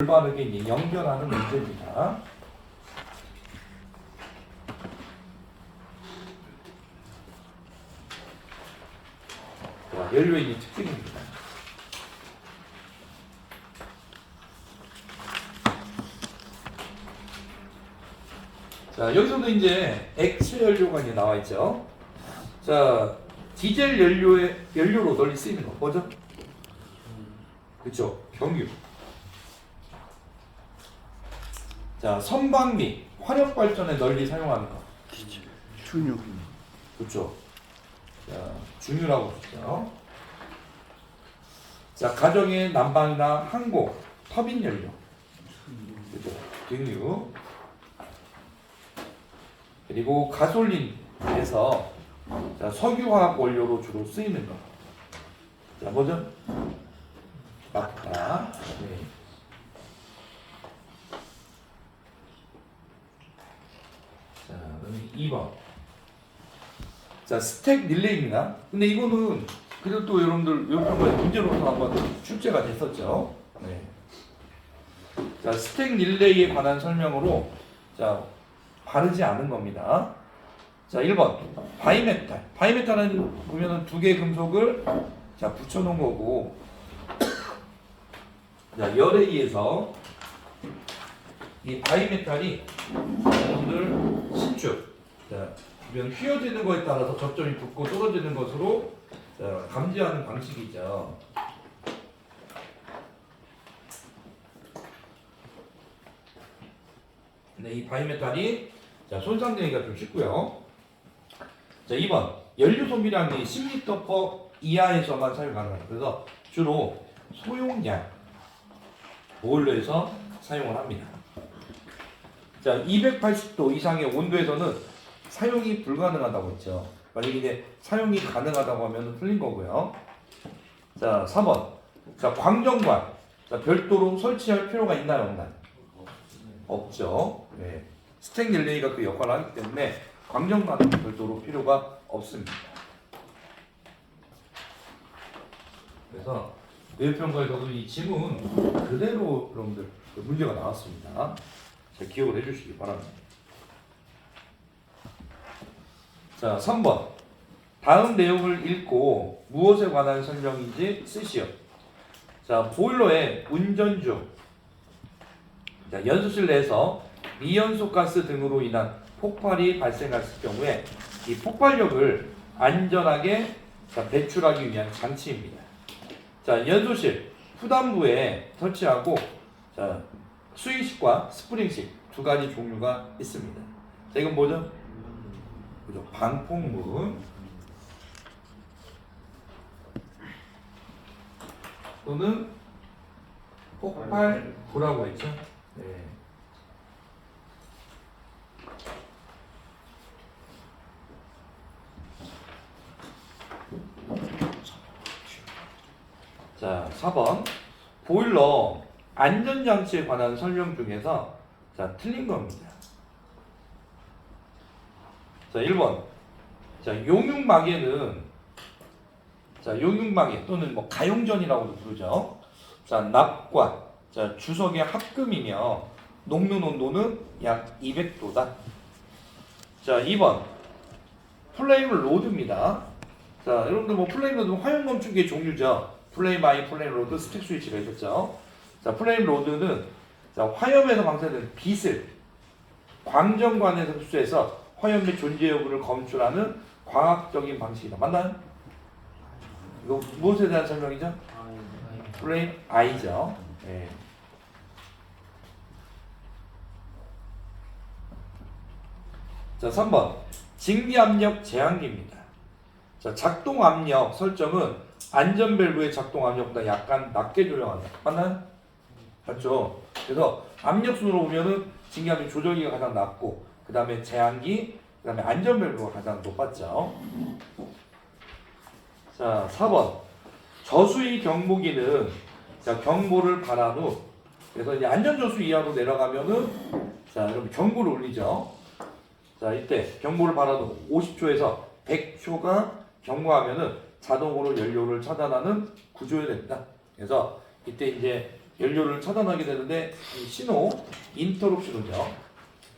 올바르게 이제 연결하는 문제입니다. 자, 연료의 이 특징입니다. 자, 여기서도 이제 액체 연료가 이제 나와 있죠. 자, 디젤 연료로 널리 쓰이는 거 뭐죠? 그렇죠, 경유. 자, 선박 및 화력 발전에 널리 사용하는 거. 준유. 그렇죠. 자, 준유라고 그러죠. 자, 가정의 난방이나 항공, 터빈 연료. 그렇죠. 등유. 그리고 가솔린에서 자, 석유화학 원료로 주로 쓰이는 거. 자, 뭐죠? 맞다. 네. 자, 그다음에 2번. 자, 스택 릴레이입니다. 근데 이거는 그래도 또 여러분들 요번에 문제로서 한번 출제가 됐었죠. 네. 자, 스택 릴레이에 관한 설명으로 자, 바르지 않은 겁니다. 자, 1번 바이메탈. 바이메탈은 보면은 두 개의 금속을 자, 붙여 놓은 거고 자, 열에 의해서 이 바이메탈이 여러분들 신축 자, 주변 휘어지는 거에 따라서 접점이 붙고 떨어지는 것으로 자, 감지하는 방식이죠. 네, 이 바이메탈이 자, 손상되기가 좀 쉽고요. 자, 2번 연료 소비량이 10L/s 이하에서만 사용 가능합니다. 그래서 주로 소용량 보일러에서 사용을 합니다. 자, 280도 이상의 온도에서는 사용이 불가능하다고 했죠. 만약에 이제 사용이 가능하다고 하면 틀린 거고요. 자, 4번. 자, 광전관. 자, 별도로 설치할 필요가 있나요, 없나요? 없죠. 네. 스택 릴레이가 그 역할을 하기 때문에 광전관은 별도로 필요가 없습니다. 그래서 내외평가에서도 이 지문 그대로 여러분들 문제가 나왔습니다. 잘 기억을 해주시기 바랍니다. 자, 3번. 다음 내용을 읽고 무엇에 관한 설명인지 쓰시오. 자, 보일러의 운전 중 자, 연소실 내에서 미연소 가스 등으로 인한 폭발이 발생했을 경우에 이 폭발력을 안전하게 자, 배출하기 위한 장치입니다. 자, 연소실 후단부에 설치하고 자, 수의식과 스프링식 두 가지 종류가 있습니다. 자, 이건 뭐죠? 그죠? 방폭문 또는 폭발구라고 했죠. 네. 자, 4번 보일러 안전장치에 관한 설명 중에서 자, 틀린 겁니다. 자, 1번. 자, 용융막에는 자, 용융막에 또는 뭐 가용전이라고도 부르죠. 자, 납과 자, 주석의 합금이며 녹는 온도는 약 200도다. 자, 2번. 플레임 로드입니다. 자, 여러분들 뭐 플레임 로드는 화형 검출기의 종류죠. 플레임 아이, 플레임 로드, 스택 스위치가 있었죠. 자, 플레임 로드는 자, 화염에서 방사되는 빛을 광전관에서 흡수해서 화염 및 존재 여부를 검출하는 과학적인 방식이다. 맞나요? 이거 무엇에 대한 설명이죠? 플레임 아이죠. 네. 자, 3번 직리압력 제한기입니다. 자, 작동 압력 설정은 안전밸브의 작동 압력보다 약간 낮게 조정한다. 맞나요? 맞죠? 그래서 압력순으로 보면은 직리압력 조절기가 가장 낮고 그 다음에 제한기, 그 다음에 안전밸브가 가장 높았죠. 자, 4번 저수위 경보기는 자, 경보를 발한 후 그래서 이제 안전저수 이하로 내려가면은 자, 여러분 경보를 울리죠. 자, 이때 경보를 발한 후 50초에서 100초가 경고하면은 자동으로 연료를 차단하는 구조가 됩니다. 그래서 이때 이제 연료를 차단하게 되는데 이 신호 인터럽 신호죠.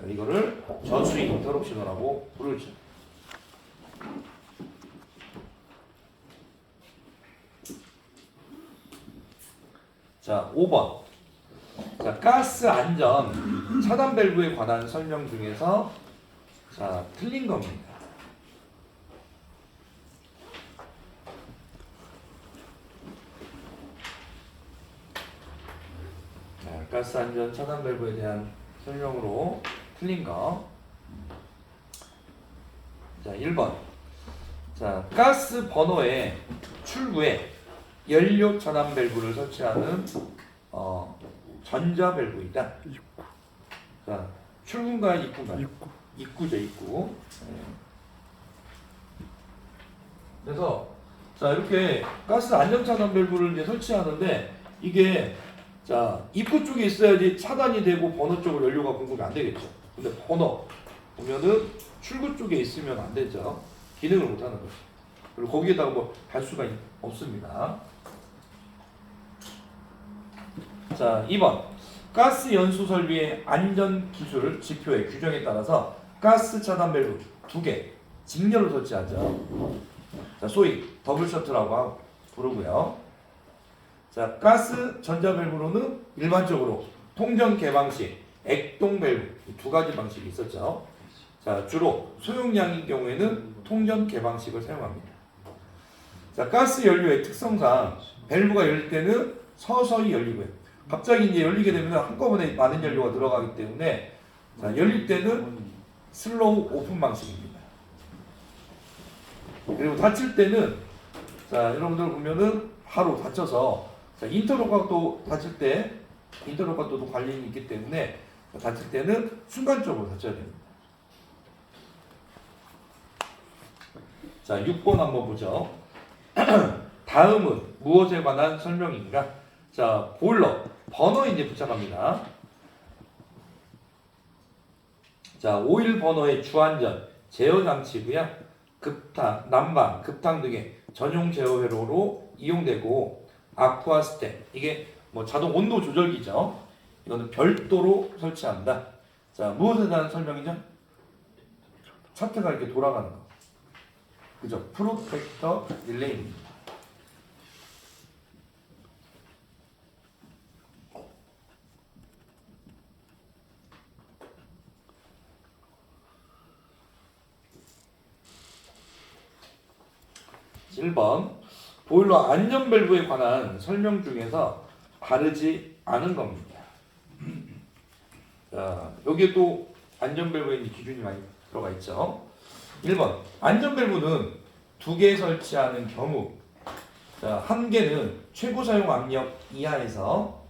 이거를 저수위 인터럽 신호라고 부르죠. 자, 5번. 자, 가스 안전 차단 밸브에 관한 설명 중에서 자, 틀린 겁니다. 자, 가스 안전 차단 밸브에 대한 설명으로 틀린 거. 자, 1번. 자, 가스 버너의 출구에 연료 차단 밸브를 설치하는 전자 밸브이다. 자, 출구인가요, 입구인가요? 입구죠, 입구. 네. 그래서 자, 이렇게 가스 안전 차단 밸브를 이제 설치하는데 이게 자, 입구 쪽에 있어야지 차단이 되고 버너 쪽으로 연료가 공급이 안 되겠죠. 근데 버너 보면은 출구 쪽에 있으면 안 되죠. 기능을 못 하는 거죠. 그리고 거기에다가 뭐 달 수가 없습니다. 자, 2번. 가스 연소 설비의 안전 기술 지표의 규정에 따라서 가스 차단 밸브 2개 직렬로 설치하죠. 자, 소위 더블 셔틀이라고 부르고요. 자, 가스 전자 밸브로는 일반적으로 통전 개방식, 액동 밸브 두 가지 방식이 있었죠. 자, 주로 소용량인 경우에는 통전 개방식을 사용합니다. 자, 가스 연료의 특성상 밸브가 열릴 때는 서서히 열리고요. 갑자기 이제 열리게 되면 한꺼번에 많은 연료가 들어가기 때문에 자, 열릴 때는 슬로우 오픈 방식입니다. 그리고 닫힐 때는 자, 여러분들 보면은 바로 닫혀서 자, 인터로각도 닫힐 때 인터로각도 관련이 있기 때문에 닫힐 때는 순간적으로 닫혀야 됩니다. 자, 6번 한번 보죠. 다음은 무엇에 관한 설명인가? 자, 보일러 버너에 이제 부착합니다. 자, 오일 버너의 주안전 제어 장치고요. 급탕, 난방, 급탕 등의 전용 제어 회로로 이용되고 아쿠아 스텝 이게 뭐 자동 온도 조절기죠. 이거는 별도로 설치한다. 자, 무엇에 대한 설명이죠? 차트가 이렇게 돌아가는 거. 그죠? 프로텍터 릴레이입니다. (1번) 보일러 안전 밸브에 관한 설명 중에서 바르지 않은 겁니다. 자, 여기에 또 안전 밸브에 기준이 많이 들어가 있죠. 1번 안전 밸브는 2개 설치하는 경우 자, 1개는 최고 사용 압력 이하에서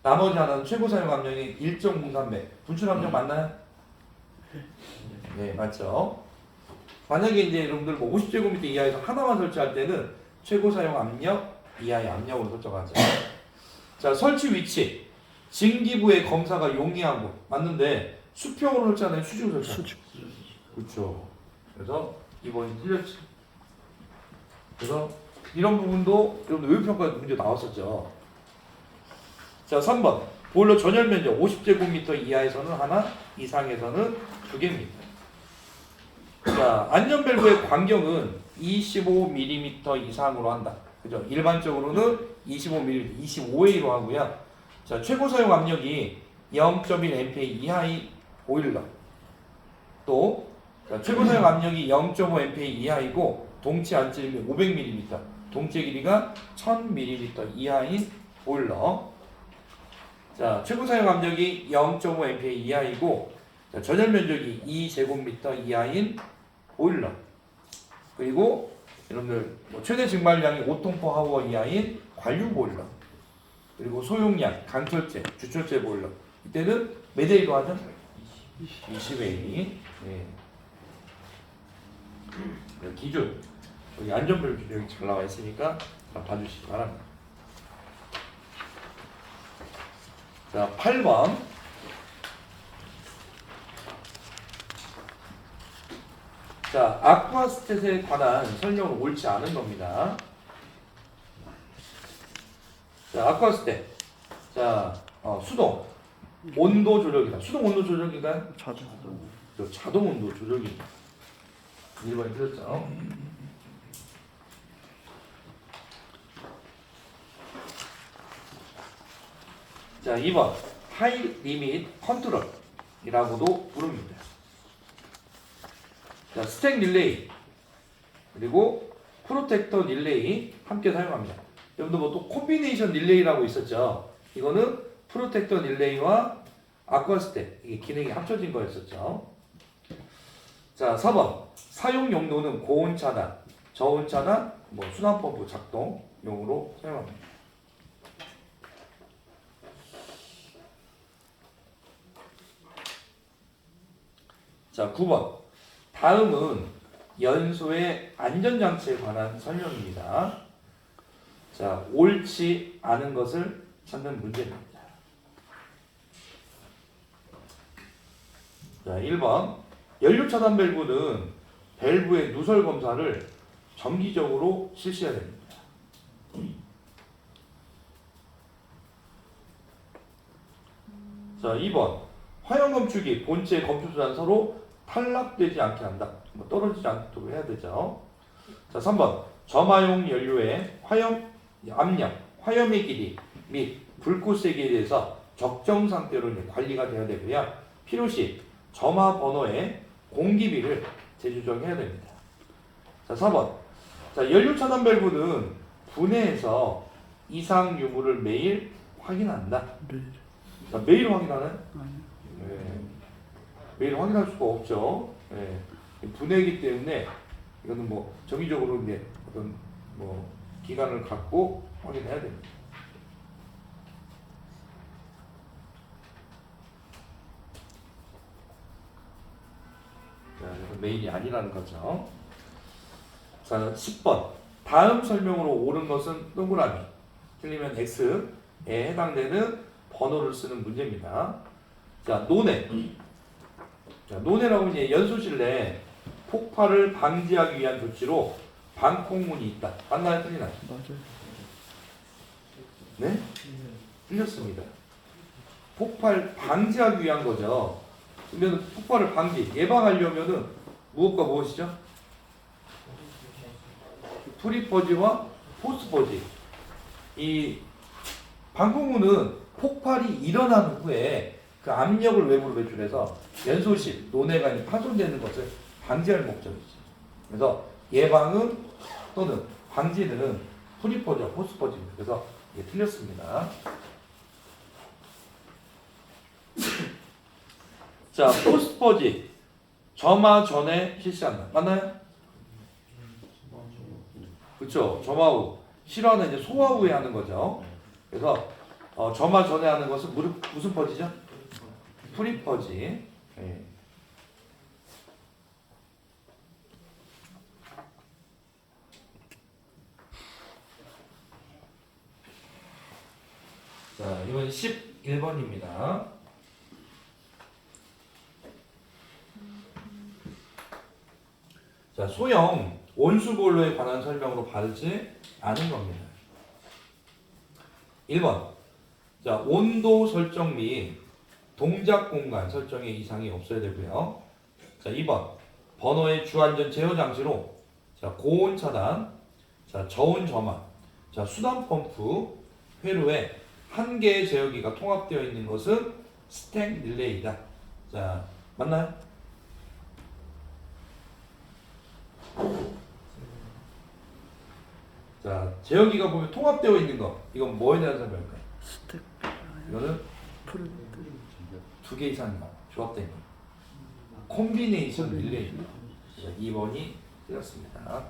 나머지 하나는 최고 사용 압력이 1.03배 분출 압력 맞나요? 네, 맞죠. 만약에 이제 여러분들 뭐 50제곱미터 이하에서 하나만 설치할 때는 최고 사용 압력 이하의 압력으로 설정하죠. 자, 설치 위치 증기부의 검사가 용이한 곳 맞는데 수평으로 설치하나요? 수직으로 설치하나요? 그렇죠. 그래서 이번이 틀렸지. 그래서 이런 부분도 여러분들 외부평가 문제 나왔었죠. 자, 3번 보일러 전열 면적 50제곱미터 이하에서는 하나, 이상에서는 2개입니다. 자, 안전 밸브의 간격은 25mm 이상으로 한다. 그죠? 일반적으로는 25mm, 25A로 하고요. 자, 최고 사용 압력이 0.1A 이하의 보일러. 또 자, 최고 사용 압력이 0.5A 이하이고 동체 안질이 500mm, 동체 길이가 1000mm 이하인 보일러. 자, 최고 사용 압력이 0.5A 이하이고 자, 전열 면적이 2제곱미터 이하인 보일러. 그리고 여러분들 뭐 최대 증발량이 5톤 퍼 하워 이하인 관류 보일러. 그리고 소용량, 강철제, 주철제 보일러. 이때는 몇 A로 하죠? 20A. 네. 기준 여기 안전벨 기준이 잘 나와 있으니까 봐주시기 바랍니다. 자, 8번. 자, 아쿠아스탯에 관한 설명은 옳지 않은 겁니다. 자, 아쿠아스탯. 자, 수동 온도 조절기다. 수동 온도 조절기가 자동 온도 조절기다. 1번이 틀렸죠. 자, 2번 하이 리밋 컨트롤이라고도 부릅니다. 자, 스택 릴레이 그리고 프로텍터 릴레이 함께 사용합니다. 여러분들 뭐 또 콤비네이션 릴레이라고 있었죠. 이거는 프로텍터 릴레이와 아쿠아 스택 이게 기능이 합쳐진 거였었죠. 자, 4번 사용 용도는 고온 차단, 저온 차단, 뭐 순환 펌프 작동용으로 사용합니다. 자, 9번 다음은 연소의 안전장치에 관한 설명입니다. 자, 옳지 않은 것을 찾는 문제입니다. 자, 1번 연료 차단 밸브는 밸브의 누설 검사를 정기적으로 실시해야 됩니다. 자, 2번 화형 검축이 본체 검축수단 서로 탈락되지 않게 한다. 뭐 떨어지지 않도록 해야 되죠. 자, 3번 점화용 연료의 화염 압력, 화염의 길이 및 불꽃 세기에 대해서 적정 상태로 관리가 되어야 되고요. 필요시 점화 번호의 공기비를 재조정해야 됩니다. 자, 4번 자, 연료 차단 밸브는 분해해서 이상 유무를 매일 확인한다. 자, 매일 확인하나요? 네. 매일 확인할 수가 없죠. 네. 분해이기 때문에 이거는 뭐 정기적으로 이제 어떤 뭐 기간을 갖고 확인해야 됩니다. 자, 이건 메일이 아니라는 거죠. 자, 10번 다음 설명으로 옳은 것은 동그라미, 틀리면 X에 해당되는 번호를 쓰는 문제입니다. 자, 논해. 자, 논해라고 이제 연소실 내 폭발을 방지하기 위한 조치로 방콕문이 있다. 맞나요? 틀리나요? 맞아요. 네? 틀렸습니다. 폭발 방지하기 위한 거죠. 그러면 폭발을 방지, 예방하려면은 무엇과 무엇이죠? 프리퍼지와 포스퍼지. 이 방콕문은 폭발이 일어난 후에 그 압력을 외부로 배출해서 연소실, 논해관이 파손되는 것을 방지할 목적이죠. 그래서 예방은 또는 방지는 프리퍼지와 포스퍼지입니다. 그래서 이게 틀렸습니다. 자, 포스퍼지 점화 전에 실시한다. 맞나요? 그렇죠. 점화 후. 실화는 이제 소화 후에 하는 거죠. 그래서 점화 전에 하는 것은 무슨 퍼지죠? 프리퍼지. 네. 자, 이번 11번입니다. 자, 소형 온수보일러에 관한 설명으로 바르지 않은 겁니다. 1번. 자, 온도 설정 및 동작 공간 설정에 이상이 없어야 되고요. 자, 2번. 번호의 주안전 제어 장치로 자, 고온 차단, 자, 저온 점화, 자, 수단 펌프 회로에 한 개의 제어기가 통합되어 있는 것은 스택 릴레이다. 자, 맞나요? 자, 제어기가 보면 통합되어 있는 거, 이건 뭐에 대한 설명일까요? 스택. 이거는 풀. 두 개 이상 조합된 거. 콤비네이션 릴레이입니다. 2번이 틀렸습니다.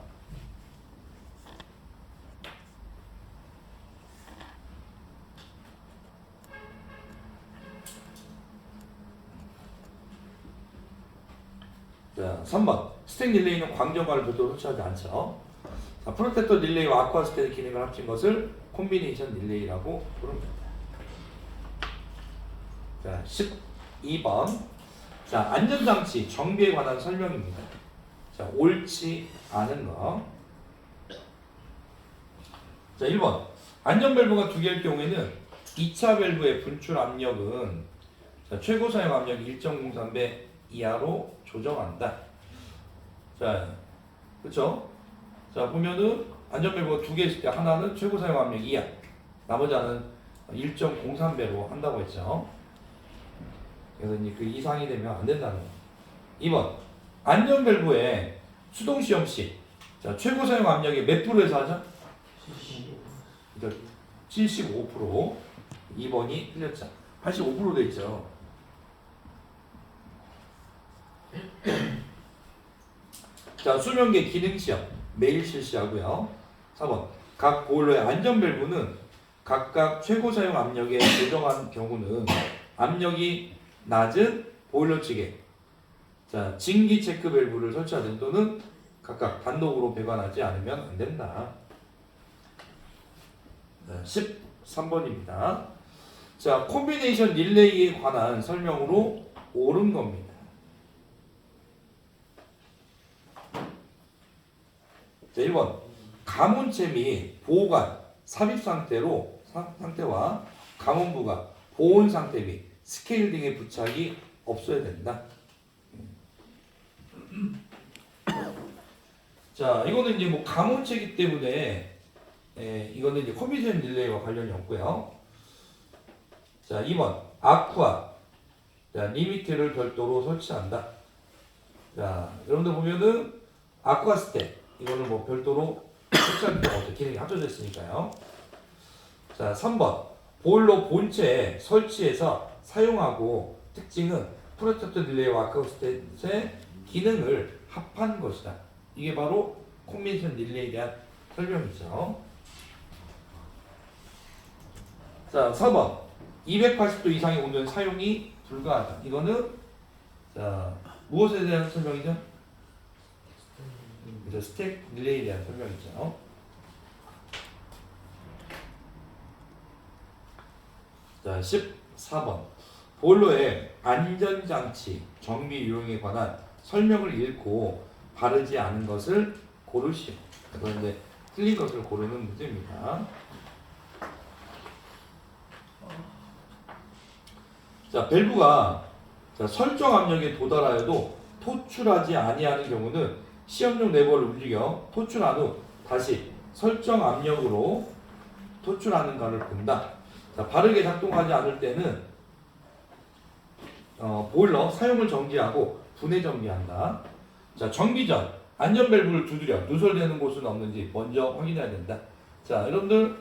자, 3번. 스택 릴레이는 광전과를 별도로 설치하지 않죠. 자, 프로텍터 릴레이와 아쿠아 스택의 기능을 합친 것을 콤비네이션 릴레이라고 부릅니다. 자, 12번. 자, 안전장치 정비에 관한 설명입니다. 자, 옳지 않은 거. 자, 1번. 안전밸브가 두 개일 경우에는 2차 밸브의 분출 압력은 자, 최고 사용 압력 1.03배 이하로 조정한다. 자, 그쵸? 자, 보면은 안전 밸브가 두 개 있을 때 하나는 최고 사용 압력 이하, 나머지 하나는 1.03배로 한다고 했죠. 그래서 이제 그 이상이 되면 안 된다는 거. 2번 안전 밸브의 수동 시험 시 자, 최고 사용 압력이 몇 프로에서 하죠? 75%. 2번이 틀렸죠. 85% 돼 있죠. 자, 수명계 기능 시험 매일 실시하고요. 4번 각 보일러의 안전 밸브는 각각 최고 사용 압력에 조정한 경우는 압력이 낮은 보일러 측에 자, 진기 체크 밸브를 설치하든 또는 각각 단독으로 배관하지 않으면 안 된다. 13번입니다. 자, 콤비네이션 릴레이에 관한 설명으로 옳은 겁니다. 자, 1번 가문체 및 보관 삽입 상태와 가문부가 보온 상태 및 스케일 등의 부착이 없어야 된다. 자, 이거는 이제 뭐 가문체이기 때문에 이거는 이제 콤비네이션 릴레이와 관련이 없고요. 자, 2번 아쿠아 자, 리미트를 별도로 설치한다. 자, 여러분들 보면은 아쿠아 스텝 이거는 뭐 별도로 설치할 필요가 없죠. 기능이 합쳐져 있으니까요. 자, 3번 보일러 본체에 설치해서 사용하고 특징은 프로젝트 릴레이와 아쿠아 스텝의 기능을 합한 것이다. 이게 바로 콤비네이션 릴레이에 대한 설명이죠. 자, 4번 280도 이상의 온도는 사용이 불가하다. 이거는 자, 무엇에 대한 설명이죠? 스택 릴레이에 대한 설명이죠. 자, 14번 보일러의 안전장치 정비 유형에 관한 설명을 읽고 바르지 않은 것을 고르시오. 그래서 이제 틀린 것을 고르는 문제입니다. 자, 밸브가 자, 설정 압력에 도달하여도 토출하지 아니하는 경우는 시험용 레버를 움직여 토출한 후 다시 설정 압력으로 토출하는가를 본다. 자, 바르게 작동하지 않을 때는 보일러 사용을 정지하고 분해 정비한다. 자, 정비 전 안전 밸브를 두드려 누설되는 곳은 없는지 먼저 확인해야 된다. 자, 여러분들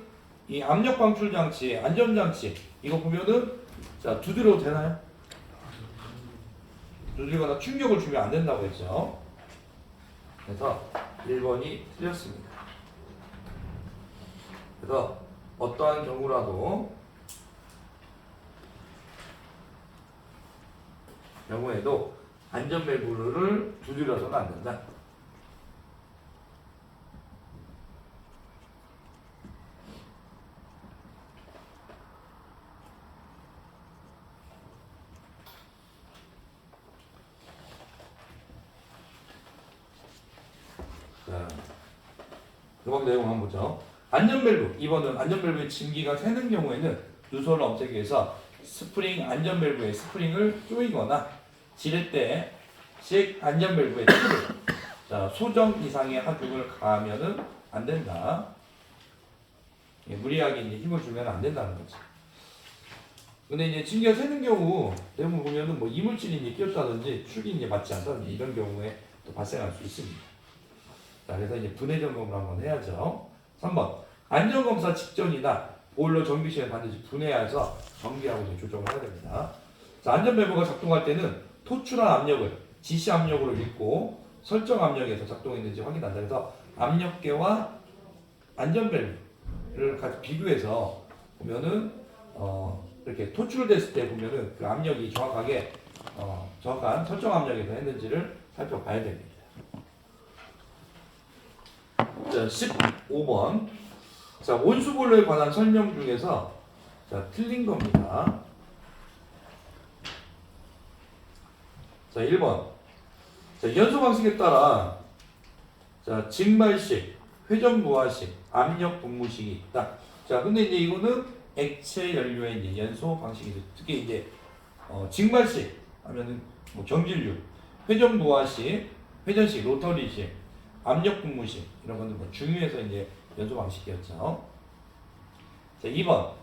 이 압력 방출 장치, 안전 장치 이거 보면은 자, 두드려도 되나요? 두드리거나 충격을 주면 안 된다고 했죠. 그래서 1번이 틀렸습니다. 그래서 어떠한 경우에도 안전 밸브를 두드려서는 안 된다. 자, 음악 내용 한번 보죠. 안전 밸브 2번은 안전 밸브의 진기가 새는 경우에는 누설을 없애기 위해서 스프링 안전 밸브의 스프링을 조이거나 지렛대식 안전 밸브의 팁을 자, 소정 이상의 하중을 가하면은 안 된다. 예, 무리하게 이제 힘을 주면 안 된다는 거지. 근데 이제 진기가 새는 경우 대부분 보면은 뭐 이물질이 이제 끼었다든지 축이 이제 맞지 않다든지 이런 경우에 또 발생할 수 있습니다. 자, 그래서 이제 분해 점검을 한번 해야죠. 3번 안전검사 직전이나 보일러 정비 시에 반드시 분해해서 정비하고 이제 조정을 해야 됩니다. 자, 안전 밸브가 작동할 때는 토출한 압력을 지시 압력으로 읽고 설정 압력에서 작동했는지 확인한다. 그래서 압력계와 안전 밸브를 같이 비교해서 보면은 이렇게 토출됐을 때 보면은 그 압력이 정확하게 정확한 설정 압력에서 했는지를 살펴봐야 됩니다. 자, 15번. 자, 온수 보일러에 관한 설명 중에서 자, 틀린 겁니다. 자, 1번. 자, 연소 방식에 따라 자, 증발식, 회전 부하식, 압력 분무식이 있다. 자, 근데 이제 이거는 액체 연료의 이제 연소 방식이죠. 특히 이제 증발식 하면은 뭐 경질류, 회전 부하식, 회전식, 로터리식, 압력 분무식 이런 것들 뭐 중유에서 이제 연소 방식이었죠. 자, 2번.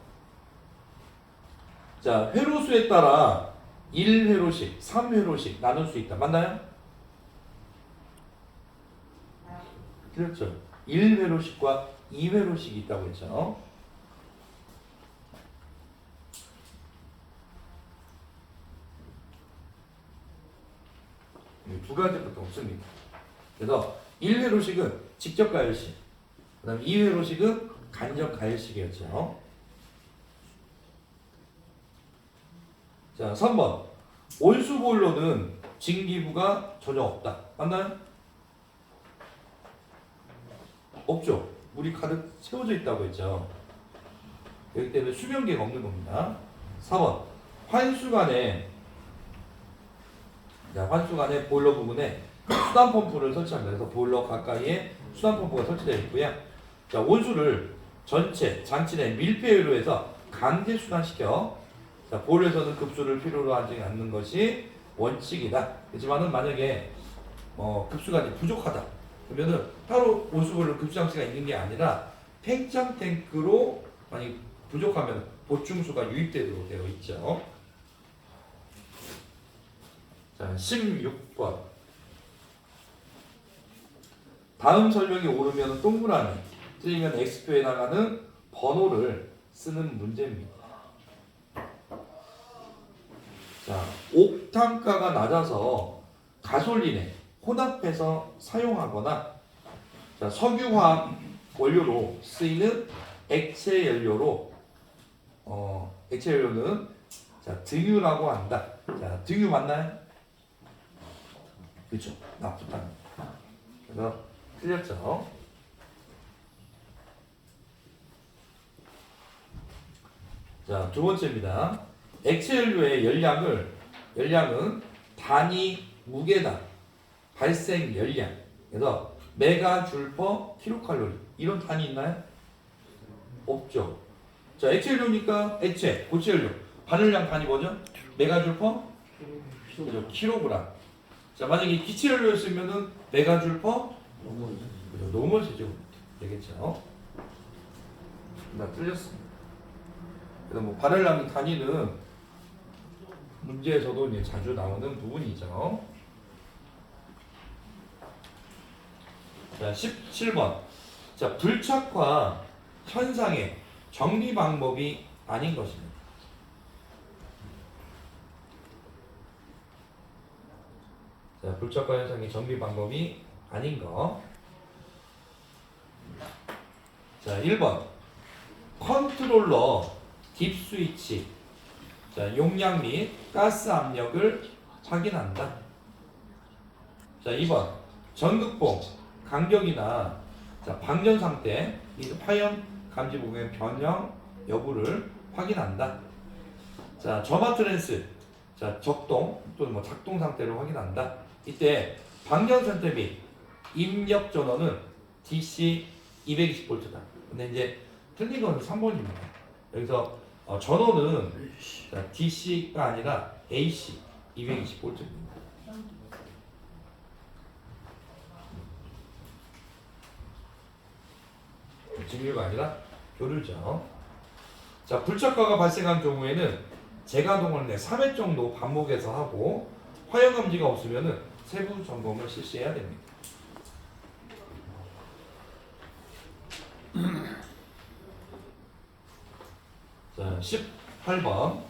자, 회로수에 따라 1회로식, 3회로식 나눌 수 있다. 맞나요? 그렇죠. 1회로식과 2회로식이 있다고 했죠. 두 가지밖에 없습니다. 그래서 1회로식은 직접 가열식, 그 다음에 2회로식은 간접 가열식이었죠. 자, 3번. 온수 보일러는 증기부가 전혀 없다. 맞나요? 없죠. 물이 가득 채워져 있다고 했죠. 여기 때문에 수변계가 없는 겁니다. 4번. 환수관에 보일러 부분에 수단 펌프를 설치합니다. 그래서 보일러 가까이에 수단 펌프가 설치되어 있고요. 자, 온수를 전체 장치 내 밀폐유로 해서 강제 수단시켜. 자, 보일러에서는 급수를 필요로 하지 않는 것이 원칙이다. 그렇지만은 만약에 급수가 이제 부족하다. 그러면은 따로 온수 보일러 급수 장치가 있는 게 아니라 팽창 탱크로 만약 부족하면 보충수가 유입되도록 되어 있죠. 자, 16번. 다음 설명이 옳으면 동그라미, 틀리면 X표에 나가는 번호를 쓰는 문제입니다. 자, 옥탄가가 낮아서 가솔린에 혼합해서 사용하거나, 자, 석유화학 원료로 쓰이는 액체 연료로 액체 연료는 자, 등유라고 한다. 자, 등유 맞나요? 그렇죠. 나프탄. 그래서 틀렸죠. 자, 두 번째입니다. 액체 연료의 열량은 단위 무게당 발생 열량. 그래서 메가줄 퍼 킬로칼로리. 이런 단위 있나요? 없죠. 자, 액체 연료니까 액체, 고체 연료. 발열량 단위 뭐죠? 메가줄 퍼 킬로그램. 자, 만약에 기체 연료였으면은 메가줄 퍼 노멀 세제곱 되겠죠. 나 틀렸습니다. 그래서 뭐 발열량 단위는 문제에서도 이제 자주 나오는 부분이죠. 자, 17번. 자, 불착화 현상의 정리 방법이 아닌 것입니다. 자, 불착화 현상의 정리 방법이 아닌 거. 자, 1번. 컨트롤러 딥 스위치. 자, 용량 및 가스 압력을 확인한다. 자, 2번. 전극봉 간격이나 자, 방전 상태, 파열 감지 부분의 변형 여부를 확인한다. 자, 점화 트랜스. 자, 적동 또는 뭐 작동 상태를 확인한다. 이때 방전 상태 및 입력 전원은 DC 220V다. 근데 이제 틀린 건 3번입니다. 여기서 전원은 자, DC가 아니라 AC 220V입니다. 직류가 아니라 교류죠. 자, 불착화가 발생한 경우에는 재가동을 3회 정도 반복해서 하고 화형 감지가 없으면은 세부 점검을 실시해야 됩니다. 자, 18번.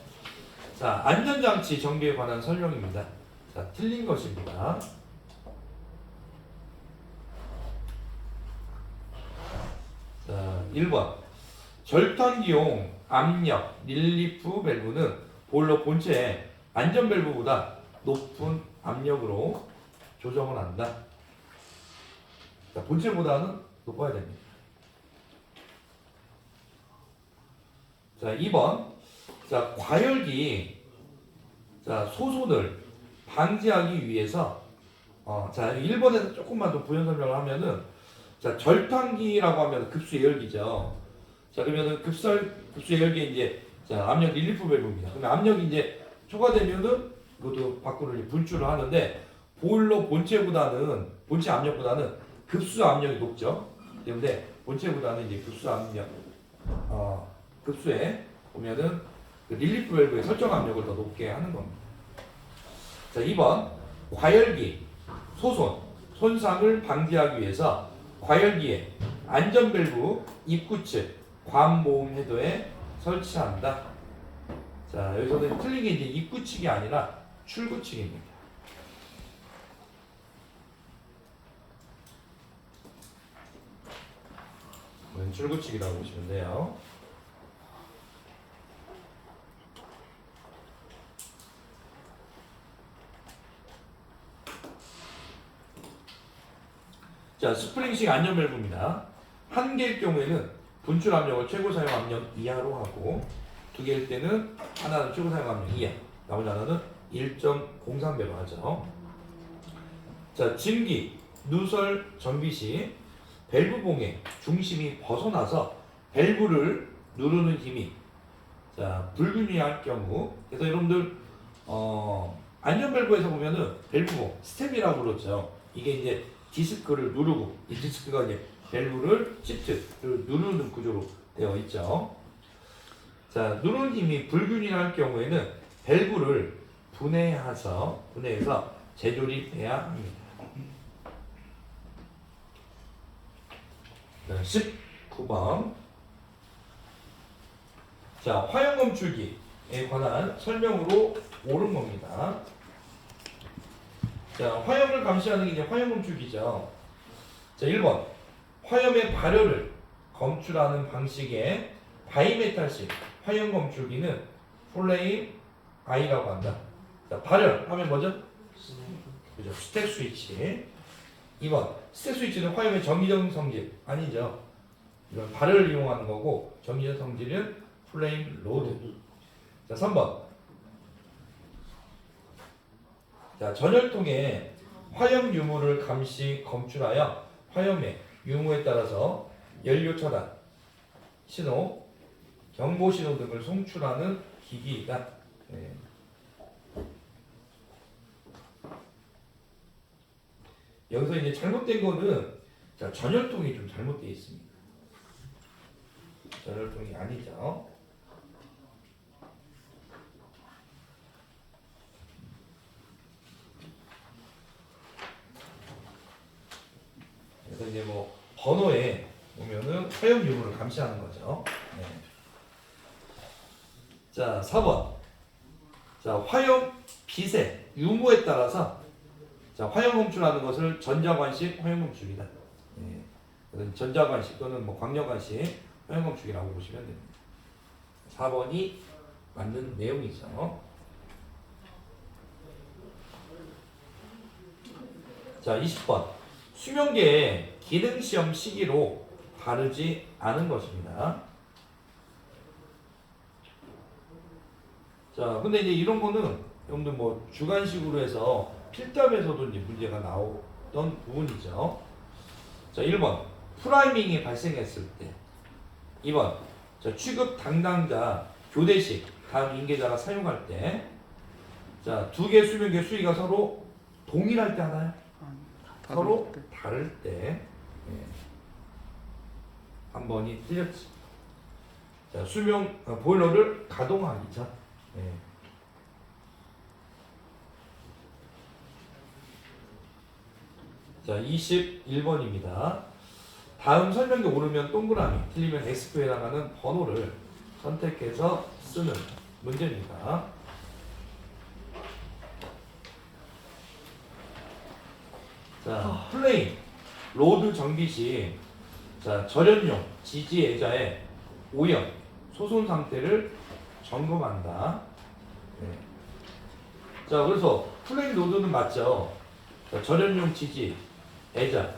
자, 안전장치 정비에 관한 설명입니다. 자, 틀린 것입니다. 자, 1번. 절탄기용 압력 릴리프 밸브는 보일러 본체의 안전 밸브보다 높은 압력으로 조정을 한다. 자, 본체보다는 높아야 됩니다. 자, 2번. 자, 과열기 자, 소손을 방지하기 위해서 자, 1번에서 조금만 더 부연 설명을 하면은 자, 절탄기라고 하면 급수 예열기죠. 자, 그러면은 급수 예열기에 이제 자, 압력 릴리프 밸브입니다. 그러면 압력이 이제 초과되면은 그것도 밖으로 이제 분출을 하는데 보일러 본체 압력보다는 급수 압력이 높죠. 그런데 본체보다는 이제 급수 압력, 급수에 보면은 그 릴리프 밸브의 설정 압력을 더 높게 하는 겁니다. 자, 2번 과열기 손상을 방지하기 위해서 과열기에 안전 밸브 입구 측 관모음 헤더에 설치한다. 자, 여기서는 틀린 게 이제 입구 측이 아니라 출구 측입니다. 출구 측이라고 보시면 돼요. 자, 스프링식 안전 밸브입니다. 한 개일 경우에는 분출 압력을 최고 사용 압력 이하로 하고 두 개일 때는 하나는 최고 사용 압력 이하, 나머지 하나는 1.03배로 하죠. 자, 증기, 누설 정비 시 밸브 봉의 중심이 벗어나서 밸브를 누르는 힘이 자, 불균형할 경우, 그래서 여러분들 안전 밸브에서 보면은 밸브 봉 스텝이라고 그러죠. 이게 이제 디스크를 누르고 이 디스크가 이제 밸브를 시트를 누르는 구조로 되어 있죠. 자, 누르는 힘이 불균형할 경우에는 밸브를 분해해서 재조립해야 합니다. 19번. 자, 화형 검출기에 관한 설명으로 옳은 겁니다. 자, 화염을 감시하는 게 이제 화형 검출기죠. 자, 1번. 화염의 발열을 검출하는 방식의 바이메탈식 화형 검출기는 플레임 I라고 한다. 자, 발열 하면 뭐죠? 그죠? 스택 스위치. 2번. 스택 스위치는 화염의 정기적 성질 아니죠. 이건 발열을 이용하는 거고 정기적 성질은 플레임 로드. 자, 3번. 자, 전열통에 화염 유무를 감시 검출하여 화염의 유무에 따라서 연료 차단 신호, 경보 신호 등을 송출하는 기기이다. 네. 여기서 이제 잘못된 거는 자, 전열통이 좀 잘못되어 있습니다. 전열통이 아니죠. 그래서 이제 뭐 번호에 보면은 화염 유무를 감시하는 거죠. 네. 자, 4번. 자, 화염 빛의 유무에 따라서 자, 화염 검출하는 것을 전자관식 화염 검출이다. 네. 전자관식 또는 뭐 광력관식 화염 검출이라고 보시면 됩니다. 4번이 맞는 내용이죠. 자, 20번. 수명계의 기능시험 시기로 다르지 않은 것입니다. 자, 근데 이제 이런 거는 여러분들 뭐 주관식으로 해서 필답에서도 이제 문제가 나오던 부분이죠. 자, 1번. 프라이밍이 발생했을 때. 2번. 자, 취급 담당자 교대식 다음 인계자가 사용할 때. 자, 두 개 수명계 수위가 서로 동일할 때 하나요? 서로 다를 때. 네. 한 번이 틀렸지. 자, 보일러를 가동하기 전. 네. 자, 21번입니다. 다음 설명에 오르면 동그라미, 틀리면 X표에 해당하는 번호를 선택해서 쓰는 문제입니다. 자, 플레임, 로드 정비 시 자, 절연용 지지 의자의 오염, 소손 상태를 점검한다. 네. 자, 그래서 플레임 로드는 맞죠. 자, 절연용 지지 의자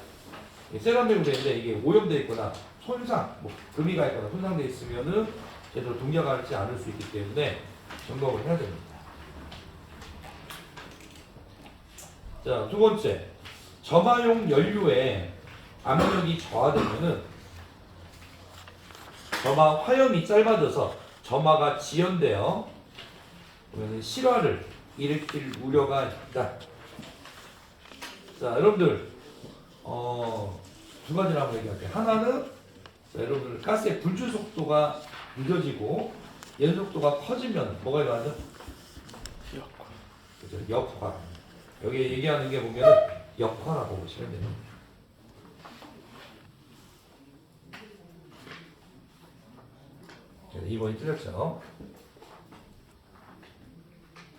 세라믹으로 되는데 이게 오염되어 있거나 손상, 뭐 금이 가 있거나 손상되어 있으면은 제대로 동작하지 않을 수 있기 때문에 점검을 해야 됩니다. 자, 두 번째. 점화용 연료에 압력이 저하되면은 점화 화염이 짧아져서 점화가 지연되어 실화를 일으킬 우려가 있다. 자, 여러분들 두 가지를 한번 얘기할게요. 하나는 자, 여러분들 가스의 분출 속도가 늦어지고 연속도가 커지면 뭐가 일어나죠? 그렇죠? 역화. 여기 얘기하는 게 보면 역화라고 보시면 됩니다. 네, 2번이 틀렸죠?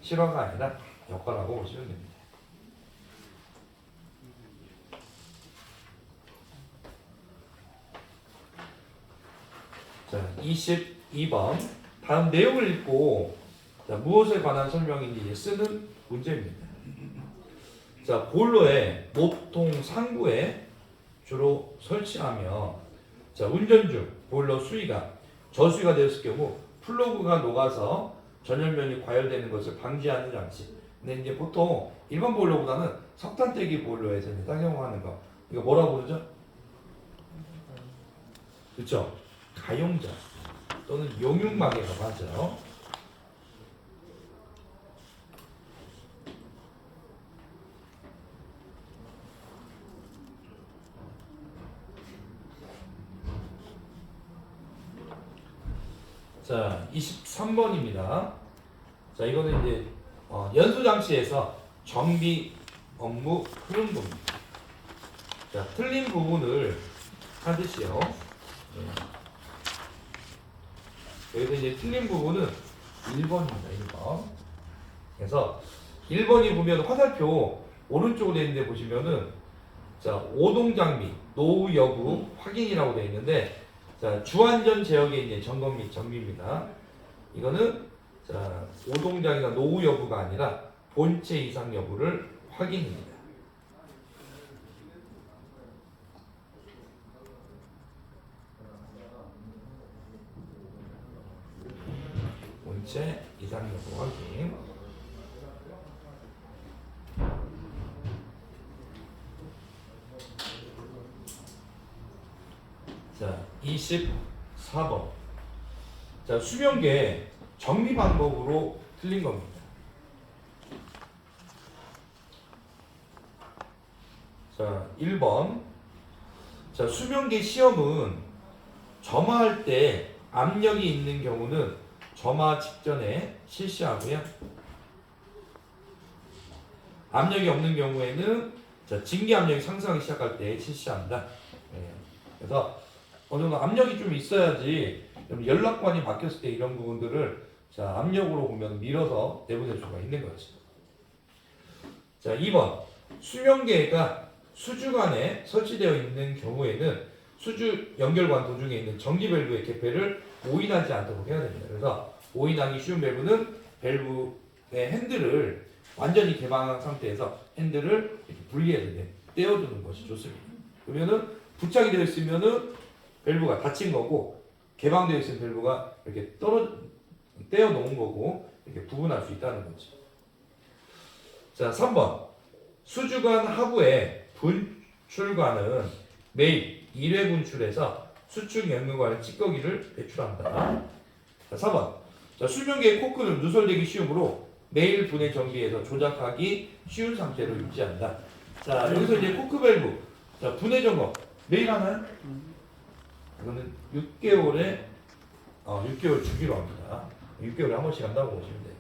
실화가 아니라 역화라고 보시면 됩니다. 자, 22번. 다음 내용을 읽고 자, 무엇에 관한 설명인지 쓰는 문제입니다. 자, 보일러의 목통 상부에 주로 설치하며 자, 운전 중 보일러 수위가 저수위가 되었을 경우 플러그가 녹아서 전열면이 과열되는 것을 방지하는 장치. 근데 이제 보통 일반 보일러보다는 석탄대기 보일러에서 이제 사용하는 거. 이거 뭐라고 부르죠? 그렇죠? 가용자 또는 용융막이라고 하죠. 자, 23번입니다. 자, 이거는 이제 연소 장치에서 정비 업무 흐름도입니다. 자, 틀린 부분을 찾으시오. 여기서 이제 틀린 부분은 1번입니다. 1번. 그래서 1번이 보면 화살표 오른쪽으로 되어 있는데 보시면은 자, 오동 장비 노후 여부 확인이라고 되어 있는데 자, 주안전 제역의 이제 점검 및 정비입니다. 이거는 자, 오동장이나 노후 여부가 아니라 본체 이상 여부를 확인입니다. 본체 이상 여부 확인. 자, 24번. 자, 수명계 정리 방법으로 틀린 겁니다. 자, 1번. 자, 수명계 시험은 점화할 때 압력이 있는 경우는 점화 직전에 실시하고요. 압력이 없는 경우에는 자, 증기 압력이 상승하기 시작할 때 실시한다. 네. 그래서 어느 정도 압력이 좀 있어야지 연락관이 바뀌었을 때 이런 부분들을 자, 압력으로 보면 밀어서 내보낼 수가 있는 거죠. 자, 2번. 수명계가 수주관에 설치되어 있는 경우에는 수주 연결관 도중에 있는 전기 밸브의 개폐를 오인하지 않도록 해야 됩니다. 그래서 오인하기 쉬운 밸브는 밸브의 핸들을 완전히 개방한 상태에서 핸들을 이렇게 분리해야 돼요. 떼어주는 것이 좋습니다. 그러면은 부착이 되어 있으면은 밸브가 닫힌 거고 개방되어 있는 밸브가 이렇게 떼어 놓은 거고 이렇게 구분할 수 있다는 거죠. 자, 3번. 수주관 하부에 분출관은 매일 1회 분출해서 수축 연료관의 찌꺼기를 배출한다. 자, 4번. 자, 수명계의 코크는 누설되기 쉬우므로 매일 분해 정비해서 조작하기 쉬운 상태로 유지한다. 자, 여기서 이제 코크 밸브. 자, 분해 점검 매일 하나요? 이거는 6개월에 6개월 주기로 합니다. 6개월에 한 번씩 한다고 보시면 돼요.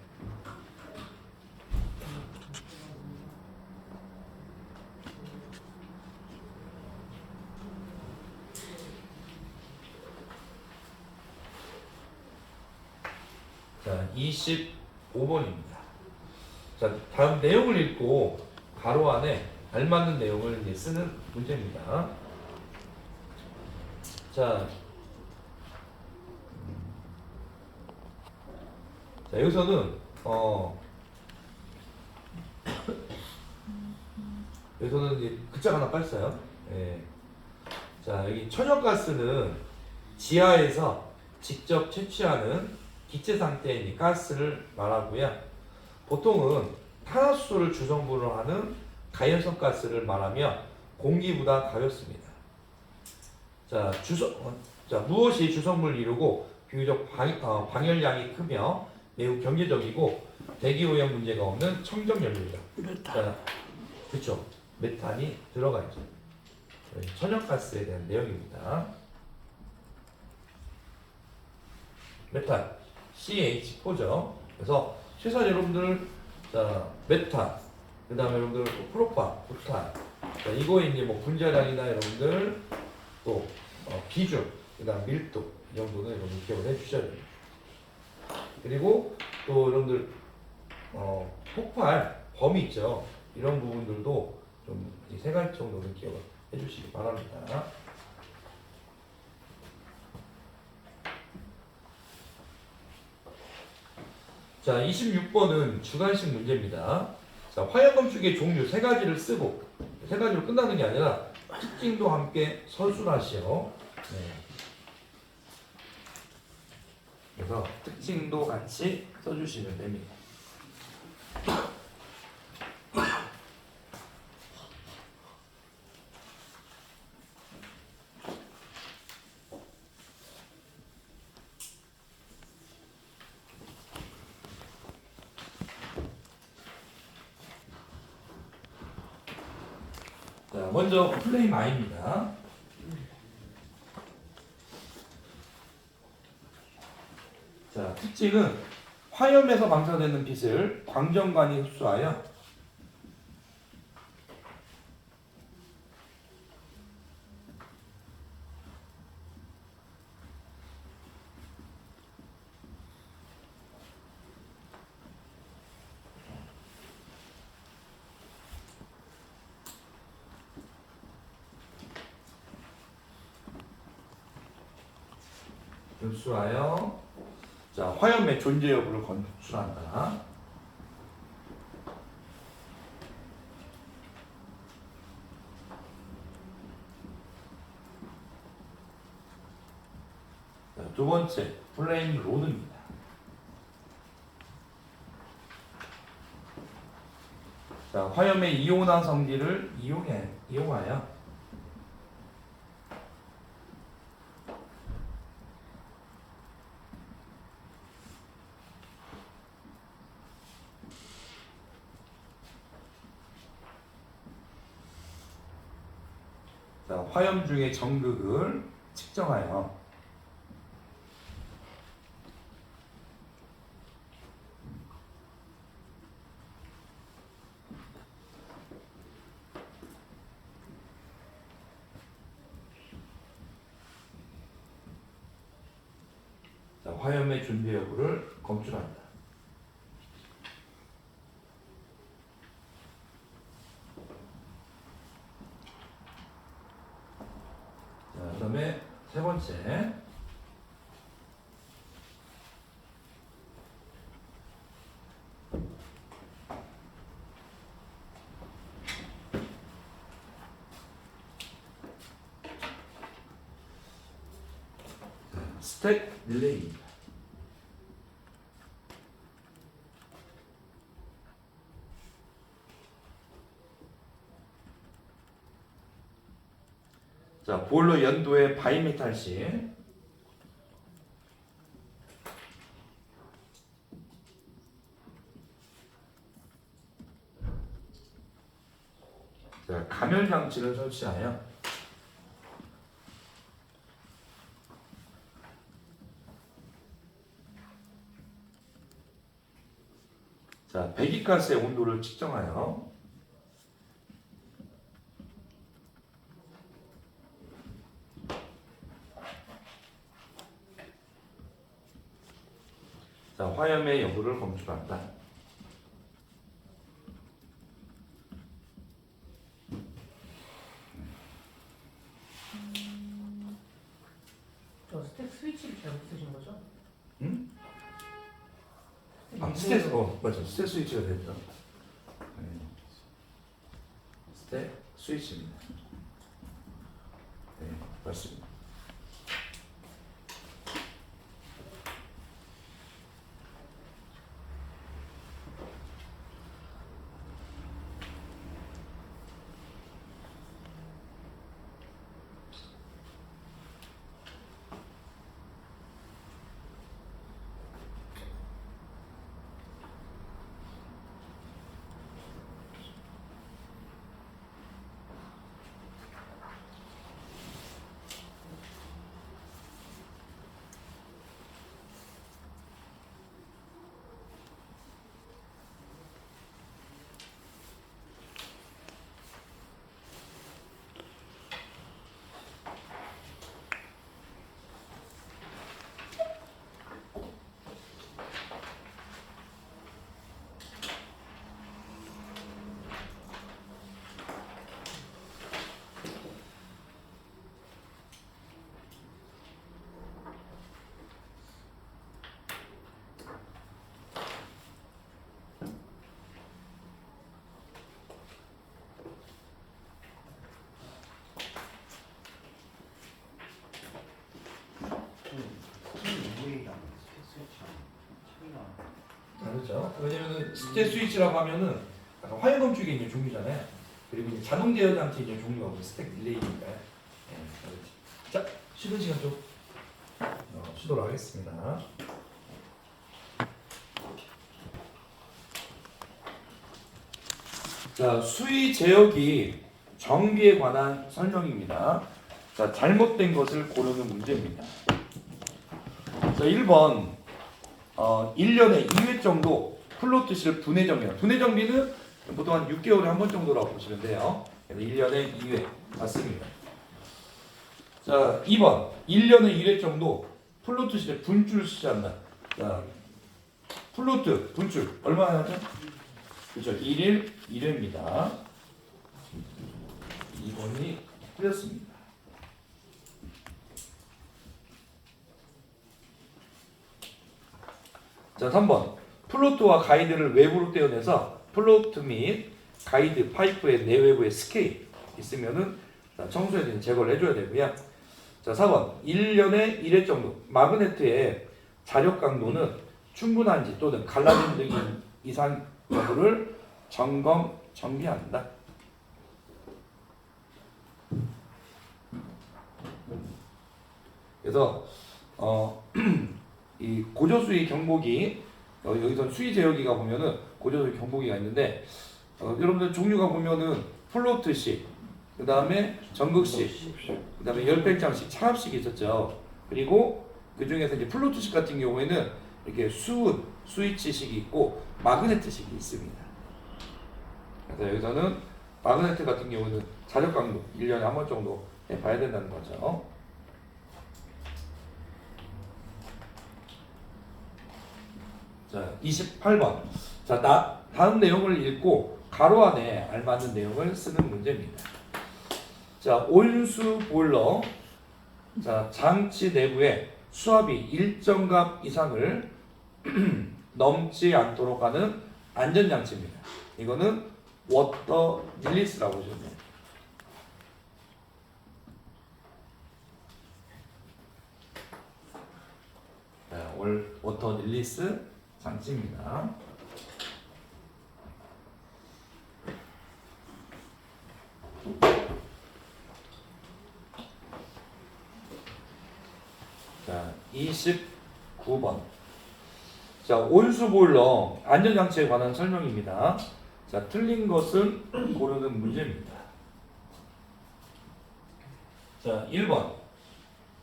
자, 25번입니다. 자, 다음 내용을 읽고 가로 안에 알맞는 내용을 이제 쓰는 문제입니다. 자, 여기서는 여기서는 이제 글자가 하나 빠졌어요. 예. 자, 여기 천연가스는 지하에서 직접 채취하는 기체 상태의 가스를 말하고요. 보통은 탄화수소를 주성분으로 하는 가연성 가스를 말하며 공기보다 가볍습니다. 자, 자, 무엇이 주성분을 이루고 비교적 방열량이 크며 매우 경제적이고 대기오염 문제가 없는 청정연료이다. 자, 그렇죠. 메탄이 들어가 있죠. 천연가스에 대한 내용입니다. 메탄 CH4죠. 그래서 최소한 여러분들 자 메탄 그 다음에 여러분들 프로판, 부탄 자, 이거에 이제 뭐 분자량이나 여러분들 또 비중 그 다음 밀도 이 정도는 여러분 기억을 해주셔야 됩니다. 그리고 또 여러분들 폭발 범위 있죠. 이런 부분들도 좀 세 가지 정도는 기억을 해주시기 바랍니다. 자, 26번은 주관식 문제입니다. 자, 화염검축의 종류 세 가지를 쓰고 세 가지로 끝나는 게 아니라 특징도 함께 서술하시오. 네. 그래서 특징도 같이 써주시면 됩니다. 자, 먼저 플레임 I입니다. 자, 특징은 화염에서 방사되는 빛을 광전관이 흡수하여 자, 화염의 존재 여부를 검출한다. 자, 두 번째 플레임 로드입니다. 자, 화염의 이온화 성질을 이용하여 자, 화염 중의 정극을 측정하여 자, 화염의 존재 여부를 검출한다. 자, 그 다음에 세 번째 스택 릴레이입니다. 자, 보일러 연도의 바이메탈시 자, 감열 장치를 설치하여 자, 배기가스의 온도를 측정하여 자, 화염의 여부를 검출한다. 저 스택 스위치를 잘못 쓰신 거죠? 응? 스택, 맞아. 스택 스위치가 됐죠. 네. 스택 스위치입니다. 네, 맞습니다. 왜냐면은 스택 스위치라고 하면은 약간 화염검 쪽에 있는 종류잖아요. 그리고 이제 자동 제어 장치 있는 종류가 뭐 스택 릴레이니까. 자, 쉬는 시간 좀 쉬도록 하겠습니다. 자, 수위 제어기 정비에 관한 설명입니다. 자, 잘못된 것을 고르는 문제입니다. 자, 1번 1년에 2회 정도 플로트실 분해 정비합니다. 분해 정비는 보통 한 6개월에 한 번 정도라고 보시면 돼요. 그래서 1년에 2회 맞습니다. 자, 2번 1년에 1회 정도 플로트실에 분출 시한다. 자, 플로트 분출 얼마나 하죠? 그렇죠. 1일 1회입니다. 2번이 틀렸습니다. 자, 3번 플로트와 가이드를 외부로 떼어내서 플로트 및 가이드 파이프의 내외부에 스케일 있으면은 청소해 주는 제거를 해줘야 되고요. 자, 4번 1년에 1회 정도 마그네트의 자력 강도는 충분한지 또는 갈라진 등 이상 여부를 정비한다. 그래서 이 고조수위 경보기 여기서 수위 제어기가 보면은 고조수위 경보기가 있는데 여러분들 종류가 보면은 플로트식, 그 다음에 전극식, 그 다음에 열팽창식, 차압식이 있었죠. 그리고 그 중에서 이제 플로트식 같은 경우에는 이렇게 수은, 스위치식이 있고 마그네트식이 있습니다. 그래서 여기서는 마그네트 같은 경우는 자력 강도 1년에 한 번 정도 해봐야 된다는 거죠. 자, 28번. 자, 다음 내용을 읽고 가로 안에 알맞는 내용을 쓰는 문제입니다. 자, 온수 보일러. 자, 장치 내부에 수압이 일정 값 이상을 넘지 않도록 하는 안전장치입니다. 이거는 워터 릴리스라고 보시면 돼요. 워터 릴리스 장치입니다. 자, 29번. 자, 온수 보일러 안전장치에 관한 설명입니다. 자, 틀린 것은 고르는 문제입니다. 자, 1번.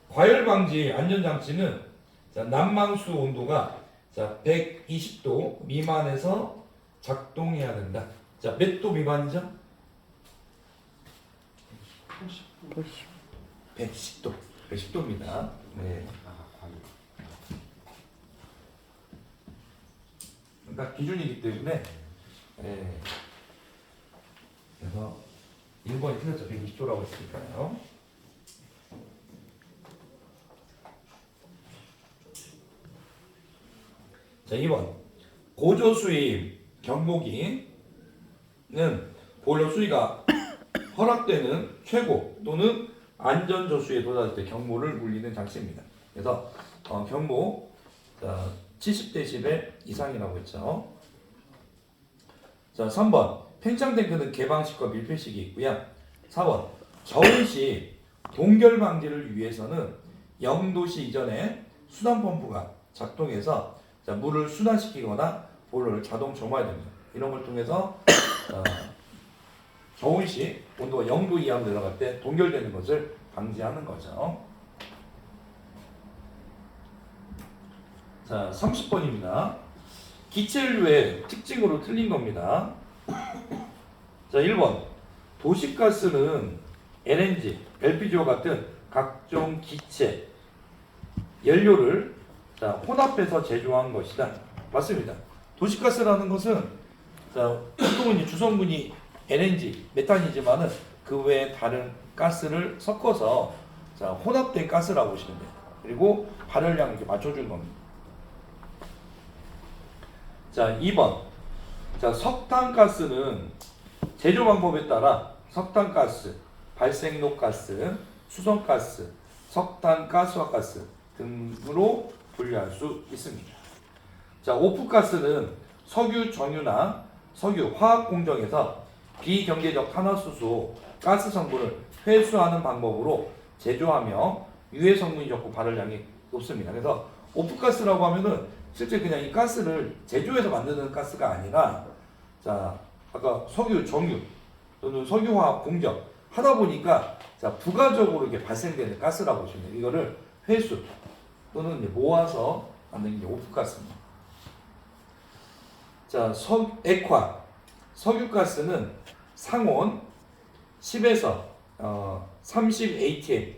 과열 방지 안전장치는 자, 난방수 온도가 자, 120도 미만에서 작동해야 된다. 자, 몇 도 미만이죠? 110도. 110도입니다. 네. 그러니까 기준이기 때문에 네. 그래서 1번이 틀렸죠. 120도라고 했으니까요. 자, 2번 고조수위 경보기는 보일러 수위가 허락되는 최고 또는 안전조수에 도달할 때 경보를 울리는 장치입니다. 그래서 경보 70dB 이상이라고 했죠. 자, 3번 팽창 탱크는 개방식과 밀폐식이 있고요. 4번 저온시 동결 방지를 위해서는 0도씨 이전에 순환 펌프가 작동해서 자, 물을 순환시키거나 보일러를 자동 점화해야 됩니다. 이런 걸 통해서 저온시 온도가 0도 이하로 내려갈 때 동결되는 것을 방지하는 거죠. 자, 30번입니다. 기체연료의 특징으로 틀린 겁니다. 자, 1번 도시가스는 LNG, LPG와 같은 각종 기체 연료를 자, 혼합해서 제조한 것이다. 맞습니다. 도시가스라는 것은 자, 보통은 이제 주성분이 LNG, 메탄이지만은 그 외에 다른 가스를 섞어서 자, 혼합된 가스라고 보시면 돼요. 그리고 발열량 이렇게 맞춰주는 겁니다. 자, 2번. 자, 석탄가스는 제조 방법에 따라 석탄가스, 발생록가스, 수성가스, 석탄가스화가스 등으로 분류할 수 있습니다. 자, 오프가스는 석유, 정유나 석유, 화학 공정에서 비경제적 탄화수소, 가스 성분을 회수하는 방법으로 제조하며 유해 성분이 적고 발열량이 높습니다. 그래서 오프가스라고 하면은 실제 그냥 이 가스를 제조해서 만드는 가스가 아니라 자 아까 석유, 정유 또는 석유화학 공정 하다 보니까 자 부가적으로 이렇게 발생되는 가스라고 보시면 돼요. 이거를 회수 또는 이제 모아서 만드는 게 오프가스입니다. 자 액화 석유가스는 상온 10에서 30 atm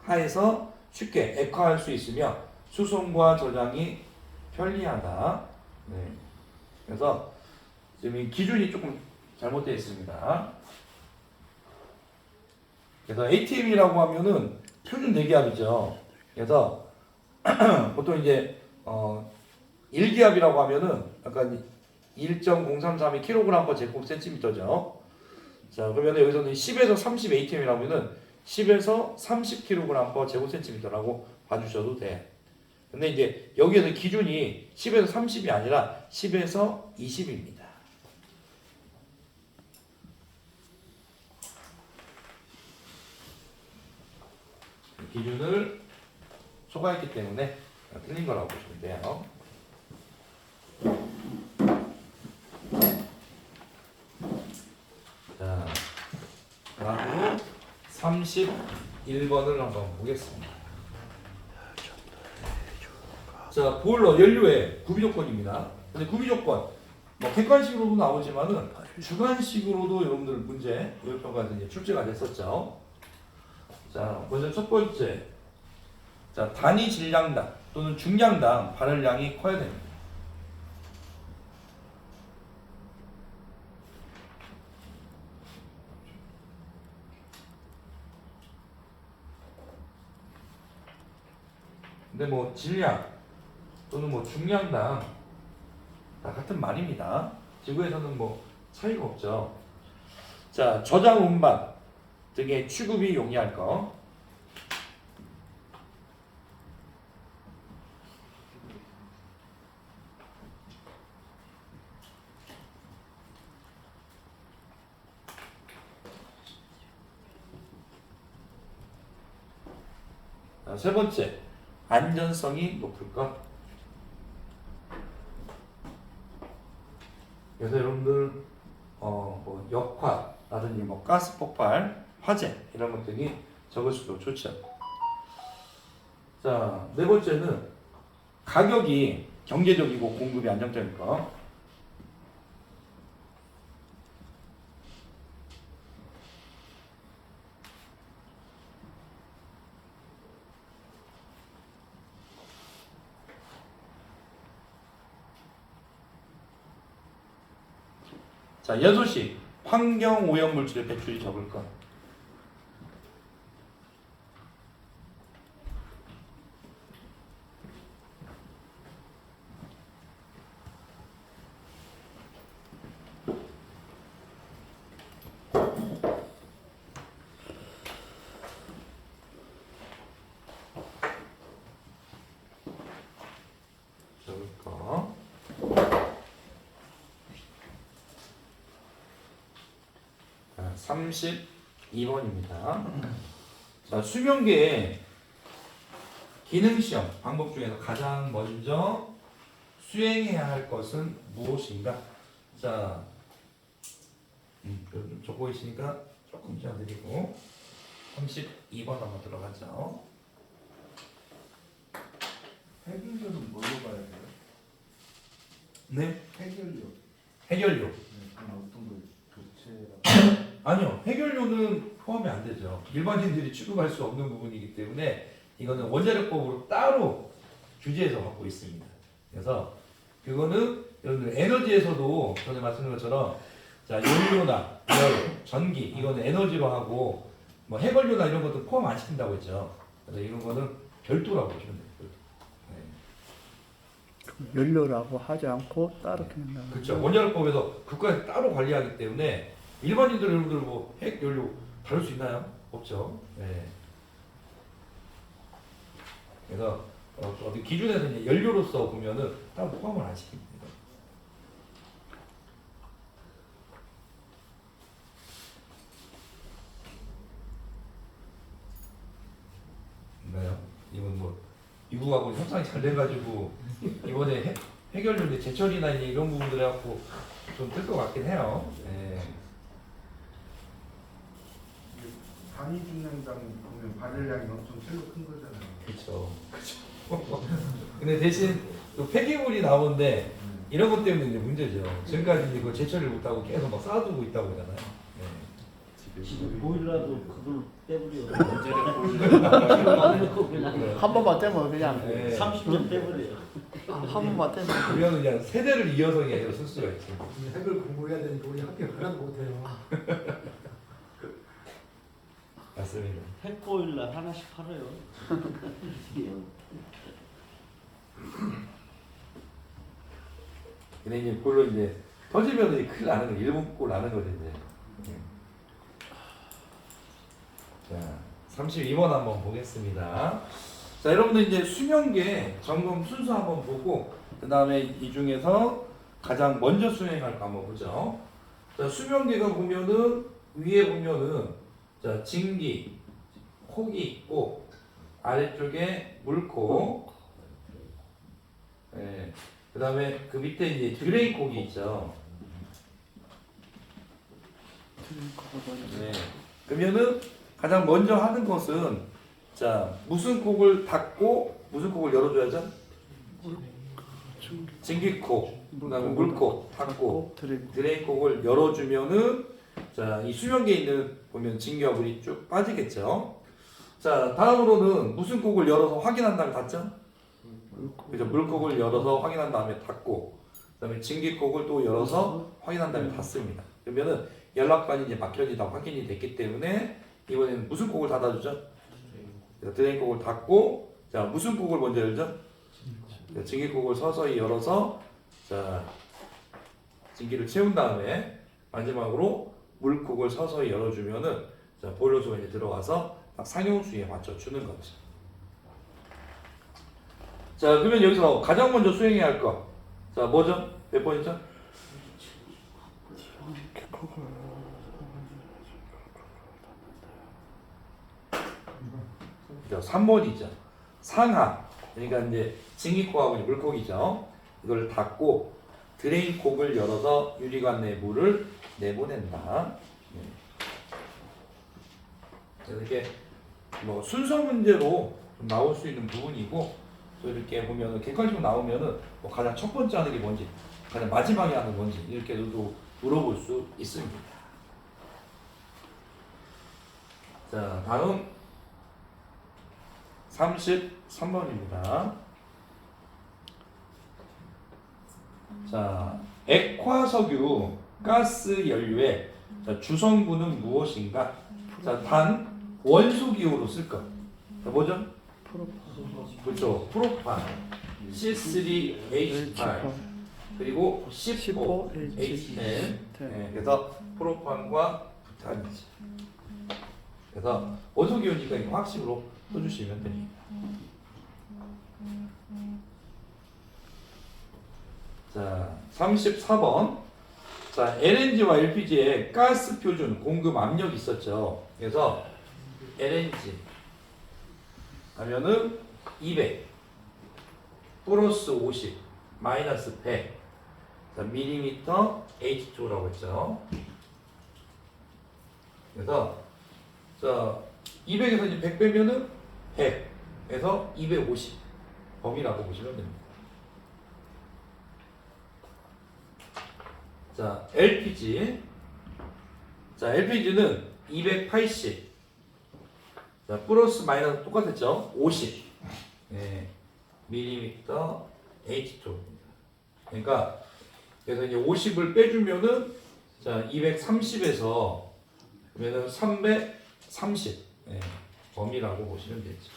하에서 쉽게 액화할 수 있으며 수송과 저장이 편리하다. 네. 그래서 지금 이 기준이 조금 잘못되어 있습니다. 그래서 ATM이라고 하면은 표준 대기압이죠. 그래서 보통 이제 1기압이라고 하면은 약간 1.0332kg/제곱센티미터죠. 자, 그러면 여기서는 10에서 30 ATM이라고 하면은 10에서 30kg/제곱센티미터라고 봐주셔도 돼. 근데 이제 여기에서 기준이 10에서 30이 아니라 10에서 20입니다. 기준을 초과했기 때문에 틀린 거라고 보시면 돼요. 자, 다음으로 31번을 한번 보겠습니다. 자, 보일러 연료의 구비 조건입니다. 근데 구비 조건 뭐 객관식으로도 나오지만은 주관식으로도 여러분들 문제 요일평가에서 이제 출제가 됐었죠. 자, 먼저 첫 번째, 자 단위 질량당 또는 중량당 발열량이 커야 됩니다. 근데 뭐 질량 또는 뭐 중량당 다 같은 말입니다. 지구에서는 뭐 차이가 없죠. 자, 저장 운반 등의 취급이 용이할 거. 자, 세 번째, 안전성이 높을 것. 그래서 여러분들 뭐 역화라든지 뭐 가스 폭발, 화재 이런 것들이 적을수록 좋죠. 자, 네 번째는 가격이 경제적이고 공급이 안정적일 것. 자, 여섯이 환경 오염 물질의 배출이 적을 것. 적을 것. 자, 32번입니다. 자, 수명계의 기능시험 방법 중에서 가장 먼저 수행해야 할 것은 무엇인가? 자, 좀 적고 있으니까 조금 전드리고 32번 한번 들어가죠. 해결료는 뭘로 봐야 돼요? 네, 해결료. 해결료. 네, 그럼 어떤 걸 교체라고? 아니요, 해결료는 포함이 안 되죠. 일반인들이 취급할 수 없는 부분이기 때문에 이거는 원자력법으로 따로 규제해서 갖고 있습니다. 그래서 그거는 여러분들 에너지에서도 전에 말씀드린 것처럼 자 연료나 열, 전기 이거는 에너지로 하고 뭐 해결료나 이런 것도 포함 안 시킨다고 했죠. 그래서 이런 거는 별도라고 보시면 돼요. 네. 연료라고 하지 않고 따로 그냥 그렇죠. 원자력법에서 그까지 따로 관리하기 때문에 일반인들 여러분들 뭐 핵 연료 다룰 수 있나요? 없죠. 네. 그래서 어디 기준에서 이제 연료로서 보면은 따로 포함을 안 시킵니다. 누구하고 협상이 잘 돼가지고 이번에 해결료 이제 제철이나 이제 이런 부분들 해갖고 좀 뜰 것 같긴 해요. 예. 단위 중량당 보면 발열량이 엄청 셀로 큰 거잖아요. 그렇죠. 근데 대신 또 폐기물이 나오는데 이런 것 때문에 이제 문제죠. 지금까지 이제 그 제철을 못하고 계속 막 쌓아두고 있다고 그러잖아요. 예. 지금 보일러도 그걸 떼버려. 언제나 넣고 그냥 한 번만 떼면 그냥 예. 30년 떼버려. 한 번만 떼면 그러면 그냥 세대를 이어서 그냥 쓸 수가 있죠. 핵을 공부해야 되니까 우리 학교 하나도 못해요. 맞습니다. 핵보일러 하나씩 팔아요. 근데 이제 그걸로 이제 터지면 이제 큰일 나는 거, 일본 꼴 나는 거죠 이제. 자, 32번 한번 보겠습니다. 자, 여러분들 이제 수명계 점검 순서 한번 보고 그 다음에 이 중에서 가장 먼저 수행할 거 한번 보죠. 자, 수명계가 보면은 위에 보면은 자 진기, 콕이 있고 아래쪽에 물콕, 예, 그 다음에 그 밑에 이제 드레인콕이 있죠. 네. 그러면은 가장 먼저 하는 것은 자 무슨 콕을 닫고 무슨 콕을 열어줘야죠? 진기콕, 그다음에 물콕 닫고 드레인콕을 열어주면은 자 이 수명계에 있는 보면 진기와 물이 쭉 빠지겠죠. 자 다음으로는 무슨 콕을 열어서 확인한 다음에 닫죠? 그죠? 물콕을 열어서 확인한 다음에 닫고 그다음에 진기콕을 또 열어서 확인한 다음에 닫습니다. 그러면은 연락관이 이제 막혀지다 확인이 됐기 때문에 이번에는 무슨 콕을 닫아주죠? 드레인 콕을 닫고 자 무슨 콕을 먼저 열죠? 진기콕을 서서히 열어서 자 진기를 채운 다음에 마지막으로 물콕을 서서히 열어주면은 자 보일러수가 이제 들어가서 딱 상용수위에 맞춰주는 거죠. 자 그러면 여기서 가장 먼저 수행해야 할 거. 자 뭐죠? 몇 번이죠? 그죠? 3번이죠. 상하. 그러니까 이제 진기콕하고 물콕이죠. 이걸 닫고 드레인콕을 열어서 유리관 내 물을 내보낸다. 이렇게 뭐 순서 문제로 좀 나올 수 있는 부분이고 또 이렇게 보면은 객관식으로 나오면은 뭐 가장 첫 번째 하는 게 뭔지, 가장 마지막에 하는 게 뭔지 이렇게도 물어볼 수 있습니다. 자 다음 33번입니다. 자, 액화석유 가스 연료의 자, 주성분은 무엇인가? 자, 단 원소기호로 쓸 것. 자, 뭐죠? 그렇죠. 프로판 C3H8 그리고 C4H10. 네, 그래서 프로판과 부탄이지. 그래서 원소기호니까 이거 확식으로 써주시면 됩니다. 자, 34번. 자, LNG와 LPG의 가스 표준 공급 압력이 있었죠. 그래서 LNG 하면은 200 플러스 50 마이너스 100 자, 밀리미터 H2라고 했죠. 그래서 자 200에서 이제 100 빼면은 100에서 250 범위라고 보시면 됩니다. 자, LPG. 자, LPG는 280. 자, 플러스 마이너스 똑같았죠? 50. 네. 밀리미터 H2. 그러니까 그래서 이제 50을 빼주면은 자, 230에서 그러면은 330. 네. 범위라고 보시면 되죠.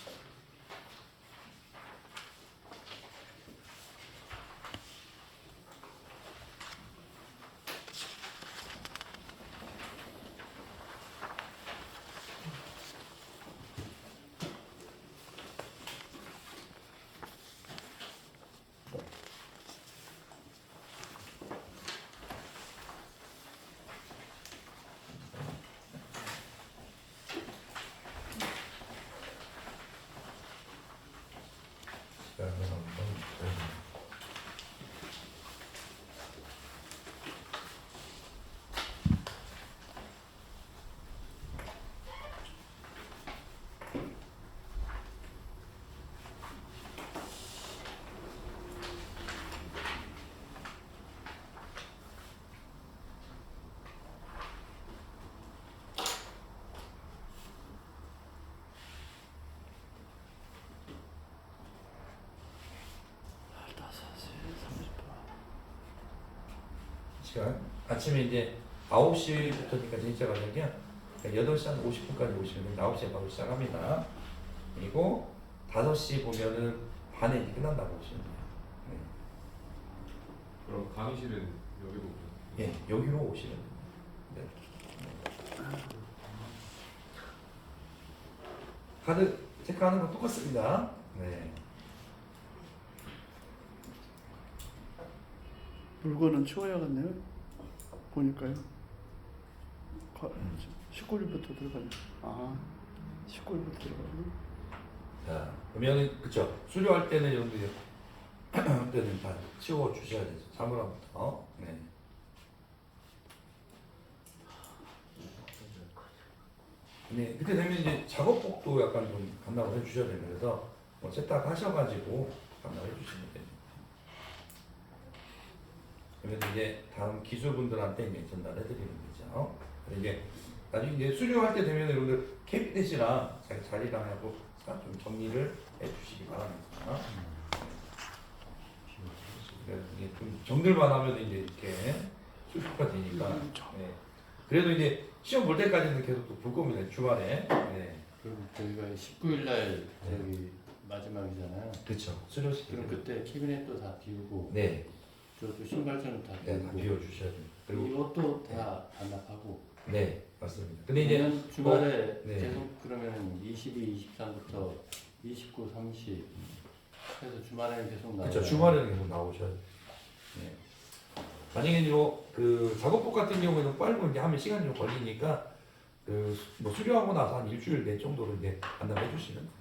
시간. 아침에 이제 9시부터니까 진짜 가격이야. 8시 한 50분까지 오시면 됩니다. 9시에 바로 시작합니다. 그리고 5시 보면은 반에 이제 끝난다고 보시면 돼요. 그럼 강의실은 여기로 오죠? 예, 여기로 오시면 됩니다. 카드 체크하는 건 똑같습니다. 네. 물건은 치워야겠네요. 보니까요. 19일부터 들어가네. 아, 19일부터 들어가네. 자, 그러면은 그쵸. 수료할 때는 여러분들 때는 다 치워 주셔야 되죠. 사물함부터. 네. 네, 그때 되면 이제 작업복도 약간 좀 감당을 해주셔야 됩니다. 그래서 뭐 세탁하셔가지고 감당해 주시면 됩니다. 그러면 이제 다음 기술분들한테 이제 전달해드리는 거죠. 그래서 이제 나중에 이제 수료할 때 되면 여러분들 캐비넷이랑 자기 자리랑 하고 좀 정리를 해주시기 바랍니다. 그래서 이게 좀 정들만 하면 이제 이렇게 수료가 되니까. 네. 그래도 이제 시험 볼 때까지는 계속 또 볼 겁니다. 주말에. 네. 그럼 저희가 19일 날 저기 마지막이잖아요. 그렇죠. 수료식. 그럼 그때 캐비넷도 다 비우고 네. 저도 신발장도 다 네, 다 비우고 비워주셔야 됩니다. 그리고 이것도 다 반납하고. 네, 맞습니다. 근데 이제 그러면 주말에 네. 계속 그러면 22, 23부터 29, 30 해서 주말에는 계속 나와요. 그렇죠. 주말에는 계속 나오셔야 돼요. 네. 만약에 그 작업복 같은 경우에는 빨고 이제 하면 시간이 좀 걸리니까 그 뭐 수료하고 나서 한 일주일 내 정도로 이제 판단해 주시면 돼요.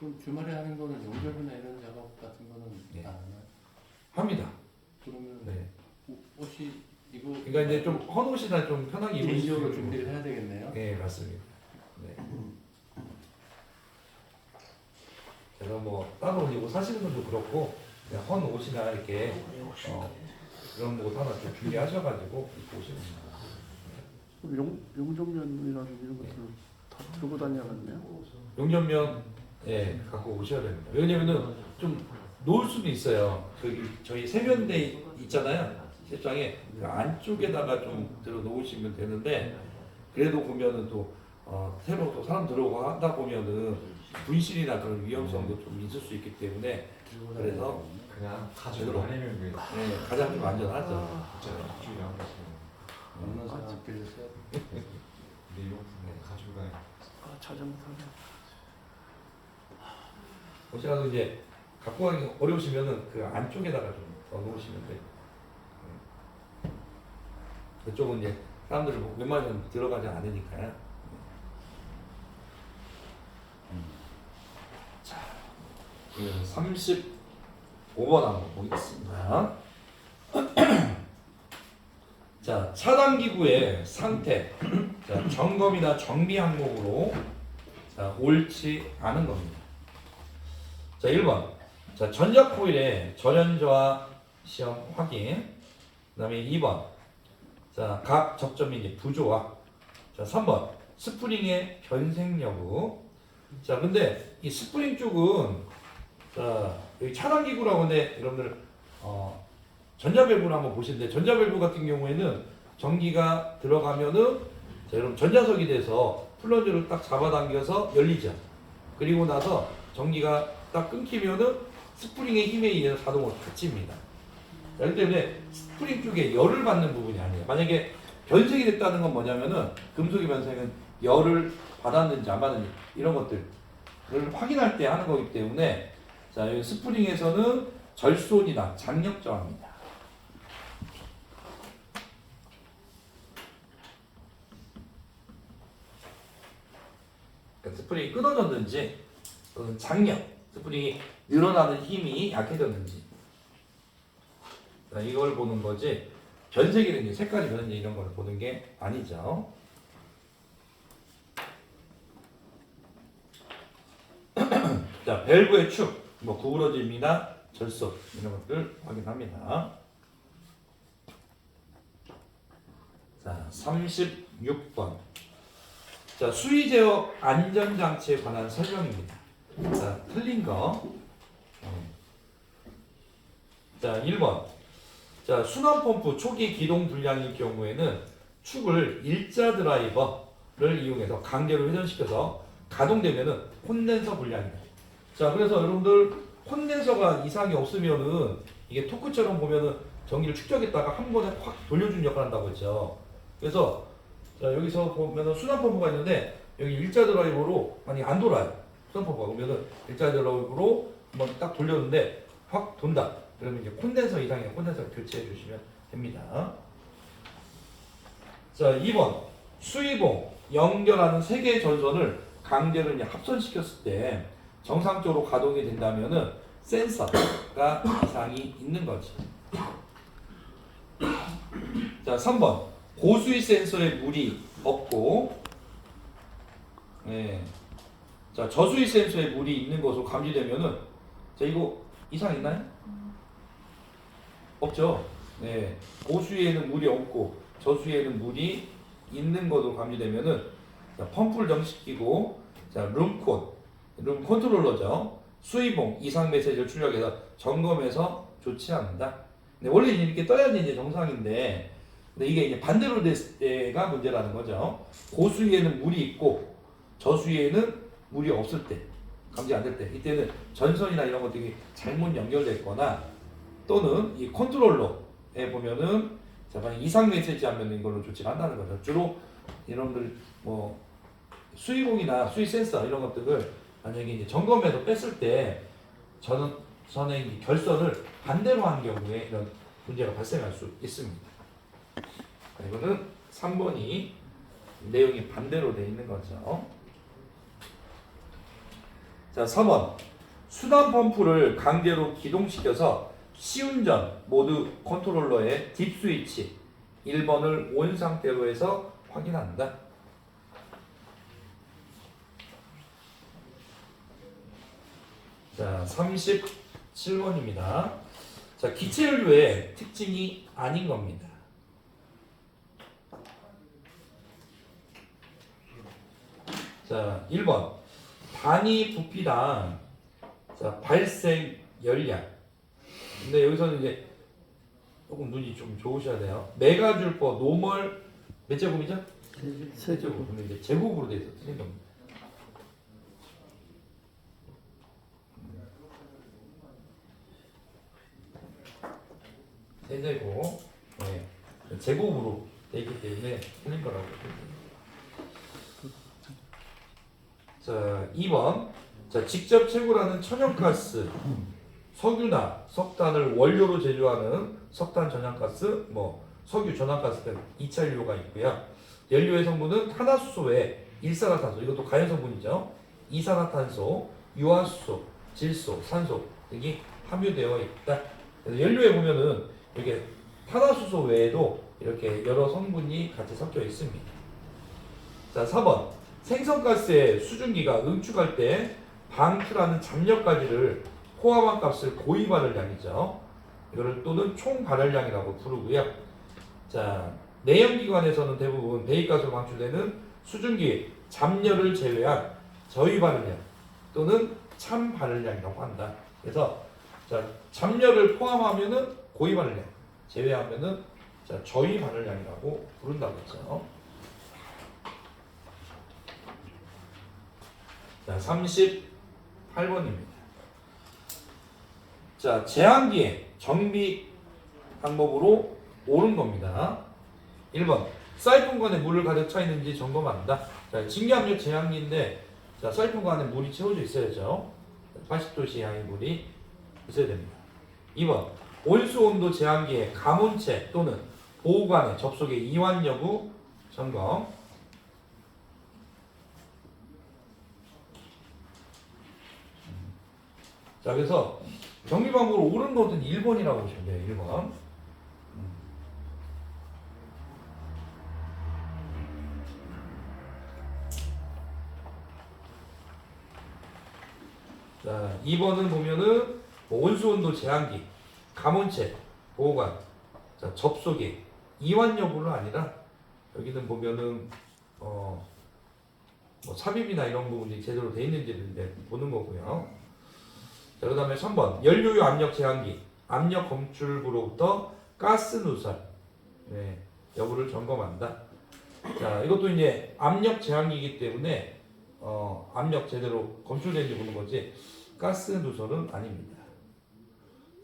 그럼 주말에 하는 거는 용접이나 이런 작업 같은 거는 네. 안 하나요? 합니다. 그러면 네. 옷이 이거 그러니까 이제 좀 헌옷이나 좀 편하게 입으실 수 개인적으로 있는 준비를 해야 되겠네요. 네, 맞습니다. 네. 그래서 뭐 따로 이거 사시는 분도 그렇고 그냥 헌 옷이나 이렇게 그런 옷 하나 좀 준비하셔가지고 입고 오시면 됩니다. 용접면이라든지 이런 것들은 다 들고 다녀야겠네요. 용접면 예 갖고 오셔야 됩니다. 왜냐면은 좀 놓을 수도 있어요. 저희 세면대 있잖아요. 세장에 그 안쪽에다가 좀 들어 놓으시면 되는데 그래도 보면은 또 새로 또 사람 들어오고 하다 보면은 분실이나 그런 위험성도 좀 있을 수 있기 때문에 그래서 그냥 가지고 다니는 게 네, 가장 좀 안전하죠. 진짜 일주일에 한 번씩 없는 사람끼리 써야 돼. 내 용품 가지고 다니는 아, 자전거 타네. 혹시라도 이제 갖고 가기 어려우시면은 그 안쪽에다가 좀 더 놓으시면 돼요. 그쪽은 이제 사람들이 웬만하면 들어가지 않으니까요. 자, 35번 한번 보겠습니다. 자, 차단기구의 상태. 자, 점검이나 정비 항목으로 자, 옳지 않은 겁니다. 자, 1번. 자, 전자코일의 절연저하 시험 확인. 그 다음에 2번. 자, 각 접점이 이제 부조화. 자, 3번. 스프링의 변색 여부. 자, 근데 이 스프링 쪽은 자, 여기 차단기구라고 하는데 여러분들 전자밸브를 한번 보시는데 전자밸브 같은 경우에는 전기가 들어가면은 자, 여러분 전자석이 돼서 플런저를 딱 잡아당겨서 열리죠. 그리고 나서 전기가 딱 끊기면은 스프링의 힘에 의해서 자동으로 닫힙니다. 자, 그렇기 때문에 스프링 쪽에 열을 받는 부분이 아니에요. 만약에 변색이 됐다는 건 뭐냐면은 금속의 변색은 열을 받았는지 안 받았는지 이런 것들을 확인할 때 하는 거기 때문에 자, 여기 스프링에서는 절손이나 장력 저하입니다. 그러니까 스프링이 끊어졌는지 또는 장력, 스프링이 늘어나는 힘이 약해졌는지 자, 이걸 보는 거지 변색이 된지 색깔이 변했는지 이런 걸 보는 게 아니죠. 자, 밸브의 축, 뭐 구부러짐이나 절속 이런 것들 확인합니다. 자, 36번. 자, 수위 제어 안전 장치에 관한 설명입니다. 자, 틀린 거. 자, 1번. 자, 순환 펌프 초기 기동 불량일 경우에는 축을 일자 드라이버를 이용해서 강제로 회전시켜서 가동되면은 콘덴서 불량이다. 자, 그래서 여러분들 콘덴서가 이상이 없으면은 이게 토크처럼 보면은 전기를 축적했다가 한 번에 확 돌려주는 역할을 한다고 했죠. 그래서 자, 여기서 보면은 순환 펌프가 있는데 여기 일자 드라이버로 만약에 안 돌아요. 순환 펌프가 그러면은 일자 드라이버로 한번 딱 돌렸는데 확 돈다. 그러면 이제 콘덴서 이상이에요. 콘덴서 교체해 주시면 됩니다. 자, 2번 수의봉 연결하는 세 개의 전선을 강제로 이제 합선시켰을 때 정상적으로 가동이 된다면은 센서가 이상이 있는 거지. 자, 3번 고수위 센서에 물이 없고, 네. 자, 저수위 센서에 물이 있는 것으로 감지되면은, 자, 이거 이상 있나요? 없죠. 네. 고수위에는 물이 없고 저수위에는 물이 있는 것으로 감지되면은, 자, 펌프를 정지시키고, 자, 룸 컨트롤러죠. 수의봉 이상 메시지를 출력해서 점검해서 조치합니다. 네, 원래 이렇게 떠야지 이제 정상인데, 근데 이게 이제 반대로 됐을 때가 문제라는 거죠. 고수위에는 물이 있고 저수위에는 물이 없을 때, 감지 안 될 때, 이때는 전선이나 이런 것들이 잘못 연결됐거나 또는 이 컨트롤러에 보면은 자, 만약 이상 메시지 하면 이걸로 조치를 한다는 거죠. 주로 여러분들 뭐 수의봉이나 수의 센서 이런 것들을 만약에 이제 점검해서 뺐을 때 전선의 결선을 반대로 한 경우에 이런 문제가 발생할 수 있습니다. 이거는 3번이 내용이 반대로 되어 있는 거죠. 자, 4번 순환 펌프를 강제로 기동시켜서 시운전 모드 컨트롤러의 딥 스위치 1번을 온 상태로 해서 확인한다. 자, 37번입니다. 자, 기체연료의 특징이 아닌 겁니다. 자, 1번 단위 부피당 자, 발생 열량. 근데 여기서는 이제 조금 눈이 좀 좋으셔야 돼요. 메가줄 퍼 노멀 몇 제곱이죠? 세제곱. 그러면 이제 제곱으로 돼서 틀린 겁니다. 세제곱. 네. 제곱으로 돼 있기 때문에 틀린 거라고 보시면 자, 2번. 자, 직접 채굴하는 천연가스, 석유나 석탄을 원료로 제조하는 석탄 전환가스, 뭐 석유 전환가스 등 2차 연료가 있고요. 연료의 성분은 탄화수소 외에 일산화탄소, 이것도 가연 성분이죠. 이산화탄소, 유화수소, 질소, 산소 등이 함유되어 있다. 그래서 연료에 보면은 이렇게 탄화수소 외에도 이렇게 여러 성분이 같이 섞여 있습니다. 자, 4번. 생성가스의 수증기가 응축할 때 방출하는 잡력가지를 포함한 값을 고위 발열량이죠. 이거를 또는 총 발열량이라고 부르고요. 자, 내연기관에서는 대부분 배기가스로 방출되는 수증기 잡열을 제외한 저위 발열량 또는 참 발열량이라고 한다. 그래서 자, 잡열을 포함하면은 고위 발열량, 제외하면은 자, 저위 발열량이라고 부른다고 했죠. 자, 38번입니다. 자, 제한기의 정비 방법으로 옳은 겁니다. 1번, 사이폰구 안에 물을 가득 차 있는지 점검한다. 자, 증기압력 제한기인데, 자, 사이폰구 안에 물이 채워져 있어야죠. 80도 이하의 물이 있어야 됩니다. 2번, 온수온도 제한기의 감온체 또는 보호관의 접속의 이완 여부 점검. 자, 그래서 정비 방법으로 옳은 것은 1번이라고 보시면 돼요. 1번. 자, 2번은 보면은 뭐 온수온도 제한기, 감온체, 보호관, 자, 접속이 이완 여부는 아니라 여기는 보면은 뭐 삽입이나 이런 부분이 제대로 돼 있는지를 이제 보는 거고요. 자, 그 다음에 3번 연료유 압력 제한기 압력 검출부로부터 가스 누설 네, 여부를 점검한다. 자, 이것도 이제 압력 제한기이기 때문에 압력 제대로 검출되는지 보는 거지 가스 누설은 아닙니다.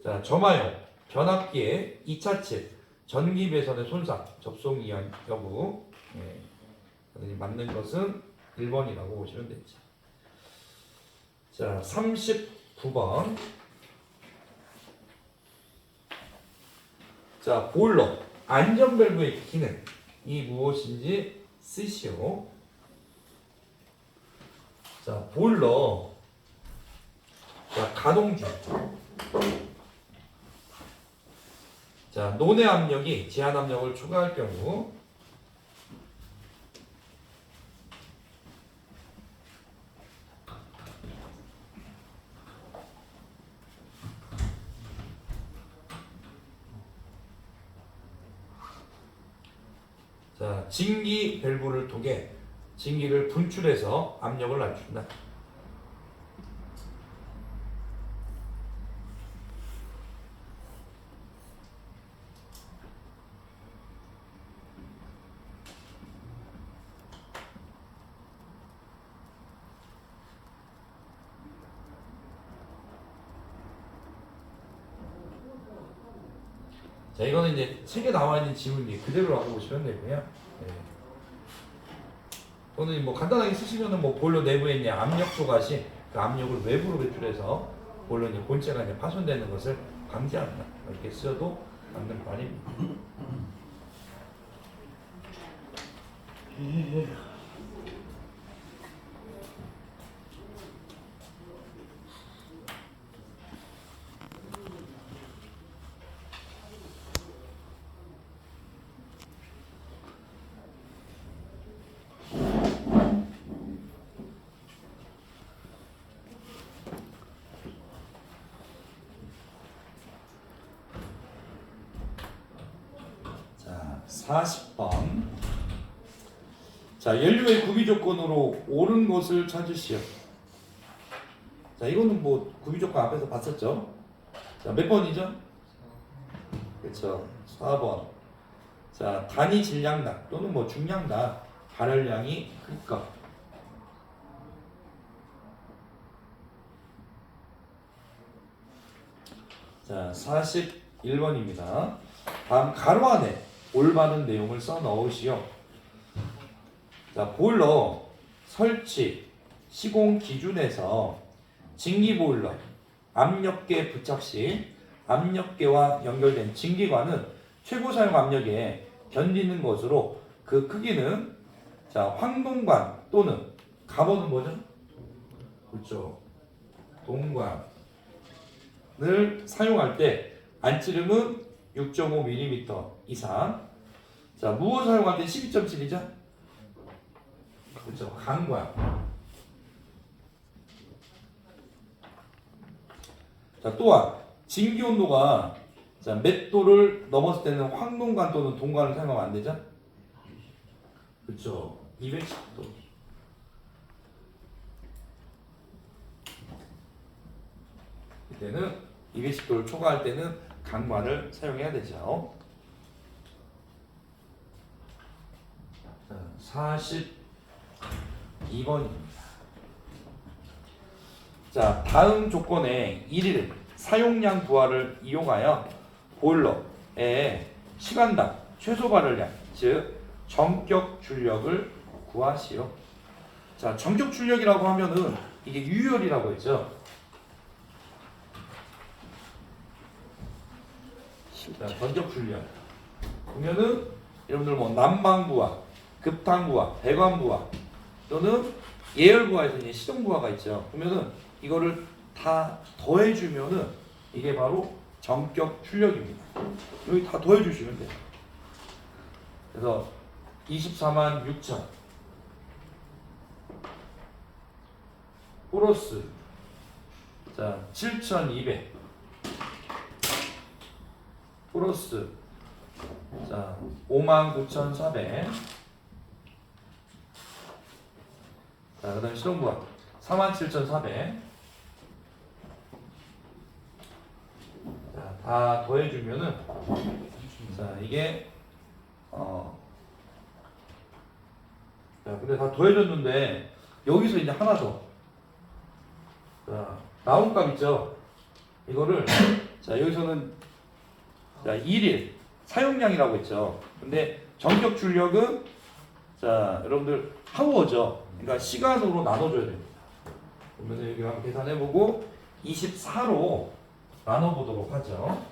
자, 점화용 변압기의 2차 칠 전기 배선의 손상 접속 이한 여부 네, 맞는 것은 1번이라고 보시면 되죠. 자, 39번. 자, 보일러 안전밸브의 기능이 무엇인지 쓰시오. 자, 보일러 자, 가동 중. 자, 논의 압력이 제한 압력을 초과할 경우 자, 진기 밸브를 통해 진기를 분출해서 압력을 낮춘다. 자, 이거는 이제 책에 나와 있는 지문이 그대로라고 보시면 되고요. 네. 또는 뭐 간단하게 쓰시면은 뭐 보일러 내부에 있는 압력 조각이 그 압력을 외부로 배출해서 보일러 이제 본체가 이제 파손되는 것을 방지한다. 이렇게 쓰셔도 맞는 말입니다. 자, 40번. 자, 연료의 구비 조건으로 옳은 것을 찾으시오. 자, 이거는 뭐 구비 조건 앞에서 봤었죠. 자, 몇 번이죠? 그렇죠. 4번. 자, 단위 질량당 또는 뭐 중량당 발열량이 클 것. 자, 41번입니다. 다음 가로 안에 올바른 내용을 써 넣으시오. 자, 보일러 설치 시공 기준에서 진기 보일러 압력계 부착 시 압력계와 연결된 진기관은 최고 사용 압력에 견디는 것으로 그 크기는 자, 황동관 또는 갑오는 뭐죠? 그렇죠. 동관을 사용할 때 안찌름은 6.5mm 이상. 자, 무엇 사용할 때 12.7이죠? 그렇죠. 강관. 자, 또한 진기 온도가 자, 몇 도를 넘었을 때는 황동관 또는 동관을 사용하면 안 되죠? 그렇죠. 210도. 이때는 210도를 초과할 때는 강관을 사용해야 되죠. 자, 42번입니다. 자, 다음 조건에 1일 사용량 부하를 이용하여 보일러의 시간당 최소 발열량, 즉 전격 출력을 구하시오. 자, 전격 출력이라고 하면은 이게 유열이라고 했죠. 자, 전격 출력. 보면은 여러분들 뭐 난방부하, 급탕부하, 배관부하 또는 예열부하에서 이제 시동부하가 있죠. 보면은 이거를 다 더해주면은 이게 바로 전격 출력입니다. 여기 다 더해주시면 돼요. 그래서 24만 6천 플러스 자 7,200 플러스 자 59,400 자 그다음 시동부하 47,400 자, 다 더해주면은 자, 이게 자, 근데 다 더해졌는데 여기서 이제 하나 더. 자, 나온값 있죠? 이거를 자, 여기서는 자, 1일 사용량이라고 했죠. 근데 전격 출력은 자, 여러분들 하워죠. 그러니까 시간으로 나눠줘야 됩니다. 그러면서 여기 한번 계산해보고 24로 나눠보도록 하죠.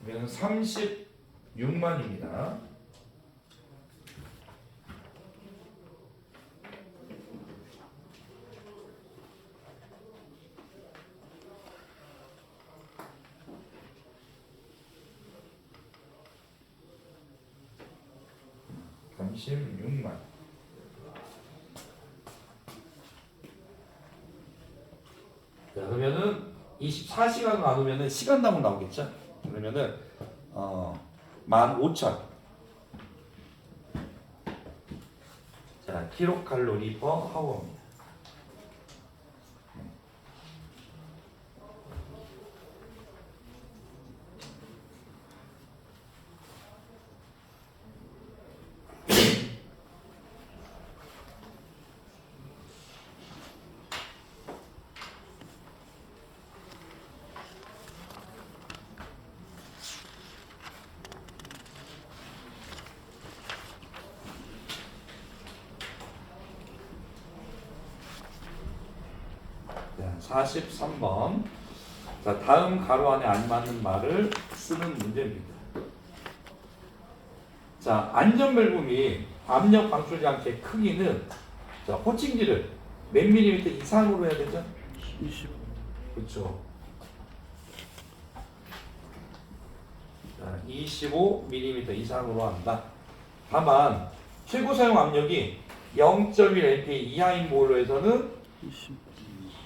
그러면 36만입니다. 자, 그러면은 24시간 나누면은 시간당으로 나오겠죠? 그러면은 15,000. 자, 킬로칼로리 퍼 하워입니다. 자, 43번. 자, 다음 가로 안에 안 맞는 말을 쓰는 문제입니다. 자, 안전벨브 및 압력 방출장치의 크기는 자, 호칭지를 몇 밀리미터 이상으로 해야 되죠? 20. 그렇죠. 자, 25mm 이상으로 한다. 다만 최고 사용 압력이 0.1 이하인 보일러에서는 20.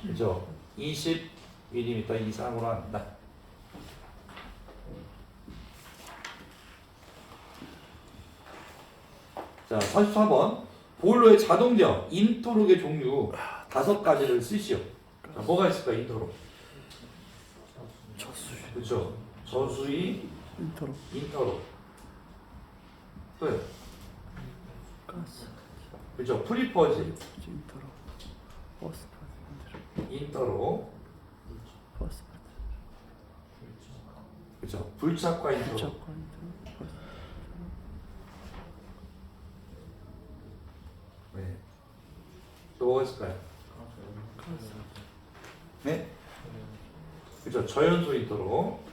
그죠? 20mm 이상으로 한다. 자, 44번. 보일러의 자동 제어 인터록의 종류 5가지를 쓰시오. 자, 뭐가 있을까? 인터록. 저수유. 그렇죠. 저수위, 인터로. 인터록. 또요. 가스. 그렇죠. 프리퍼지, 인터로. 버스파트. 인터록. 버스파트. 그렇죠. 불착과 인터록. 부착과 인터로. 네. 또 뭐가 있을까요? 가스. 네. 그렇죠. 저연소 인터록.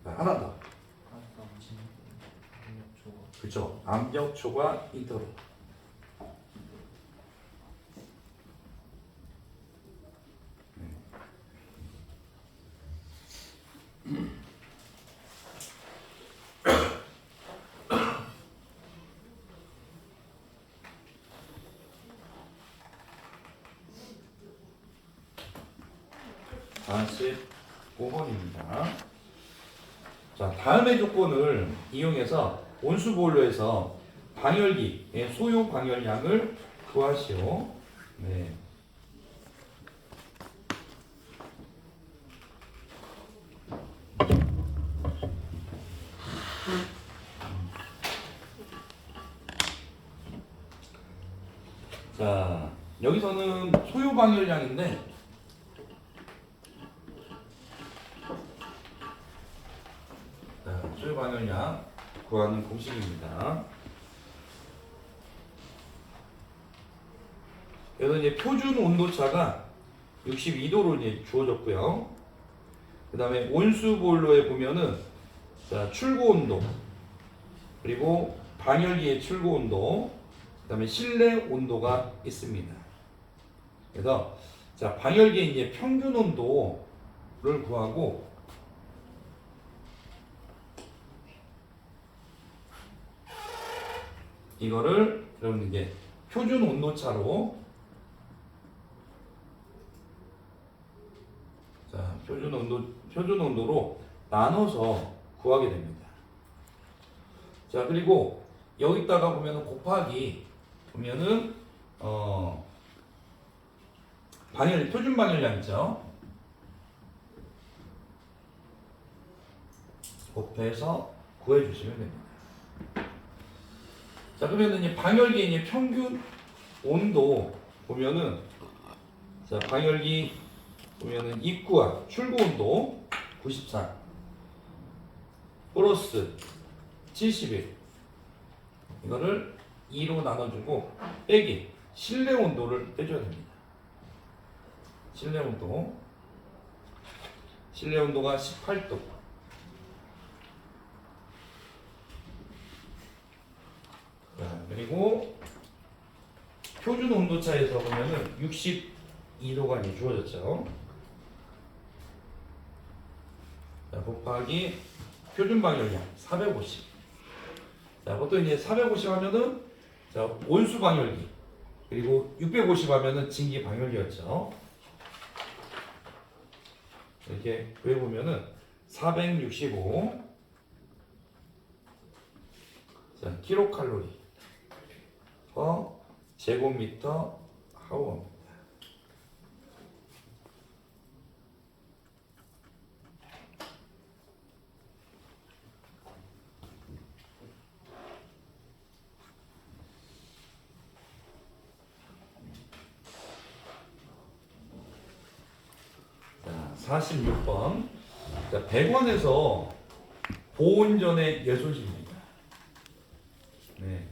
자, 하나 더. 그렇죠. 압력 초과 인터록. 네. 45번입니다. 자, 다음의 조건을 이용해서 온수보일러에서 방열기의 소요 방열량을 구하시오. 네. 자, 여기서는 소요 방열량인데 소요 방열량 구하는 공식입니다. 여기서 이제 표준 온도차가 62도로 이제 주어졌고요. 그 다음에 온수 보일러에 보면은 자, 출고 온도, 그리고 방열기의 출고 온도, 그 다음에 실내 온도가 있습니다. 그래서 자, 방열기의 이제 평균 온도 구하고 이거를 여러분 이제 표준 온도차로 자 표준 온도로 나눠서 구하게 됩니다. 자 그리고 여기다가 보면은 곱하기 보면은 표준 방열량 있죠. 곱해서 구해주시면 됩니다. 자 그러면은 이제 방열기의 이제 평균 온도 보면은 자 방열기 보면은 입구와 출구 온도 94 플러스 71 이거를 2로 나눠주고 빼기 실내 온도를 빼줘야 됩니다. 실내 온도가 18도. 자, 그리고 표준 온도차에서 보면은 62도가 이제 주어졌죠. 자, 곱하기 표준 방열량 450. 자, 보통 이제 450 하면은 자, 온수 방열기. 그리고 650 하면은 진기 방열기였죠. 이렇게 구해보면은 465 자, 킬로칼로리 퍼 제곱미터 하워입니다. 자, 46번. 자, 100원에서 보온전의 열손실입니다. 네.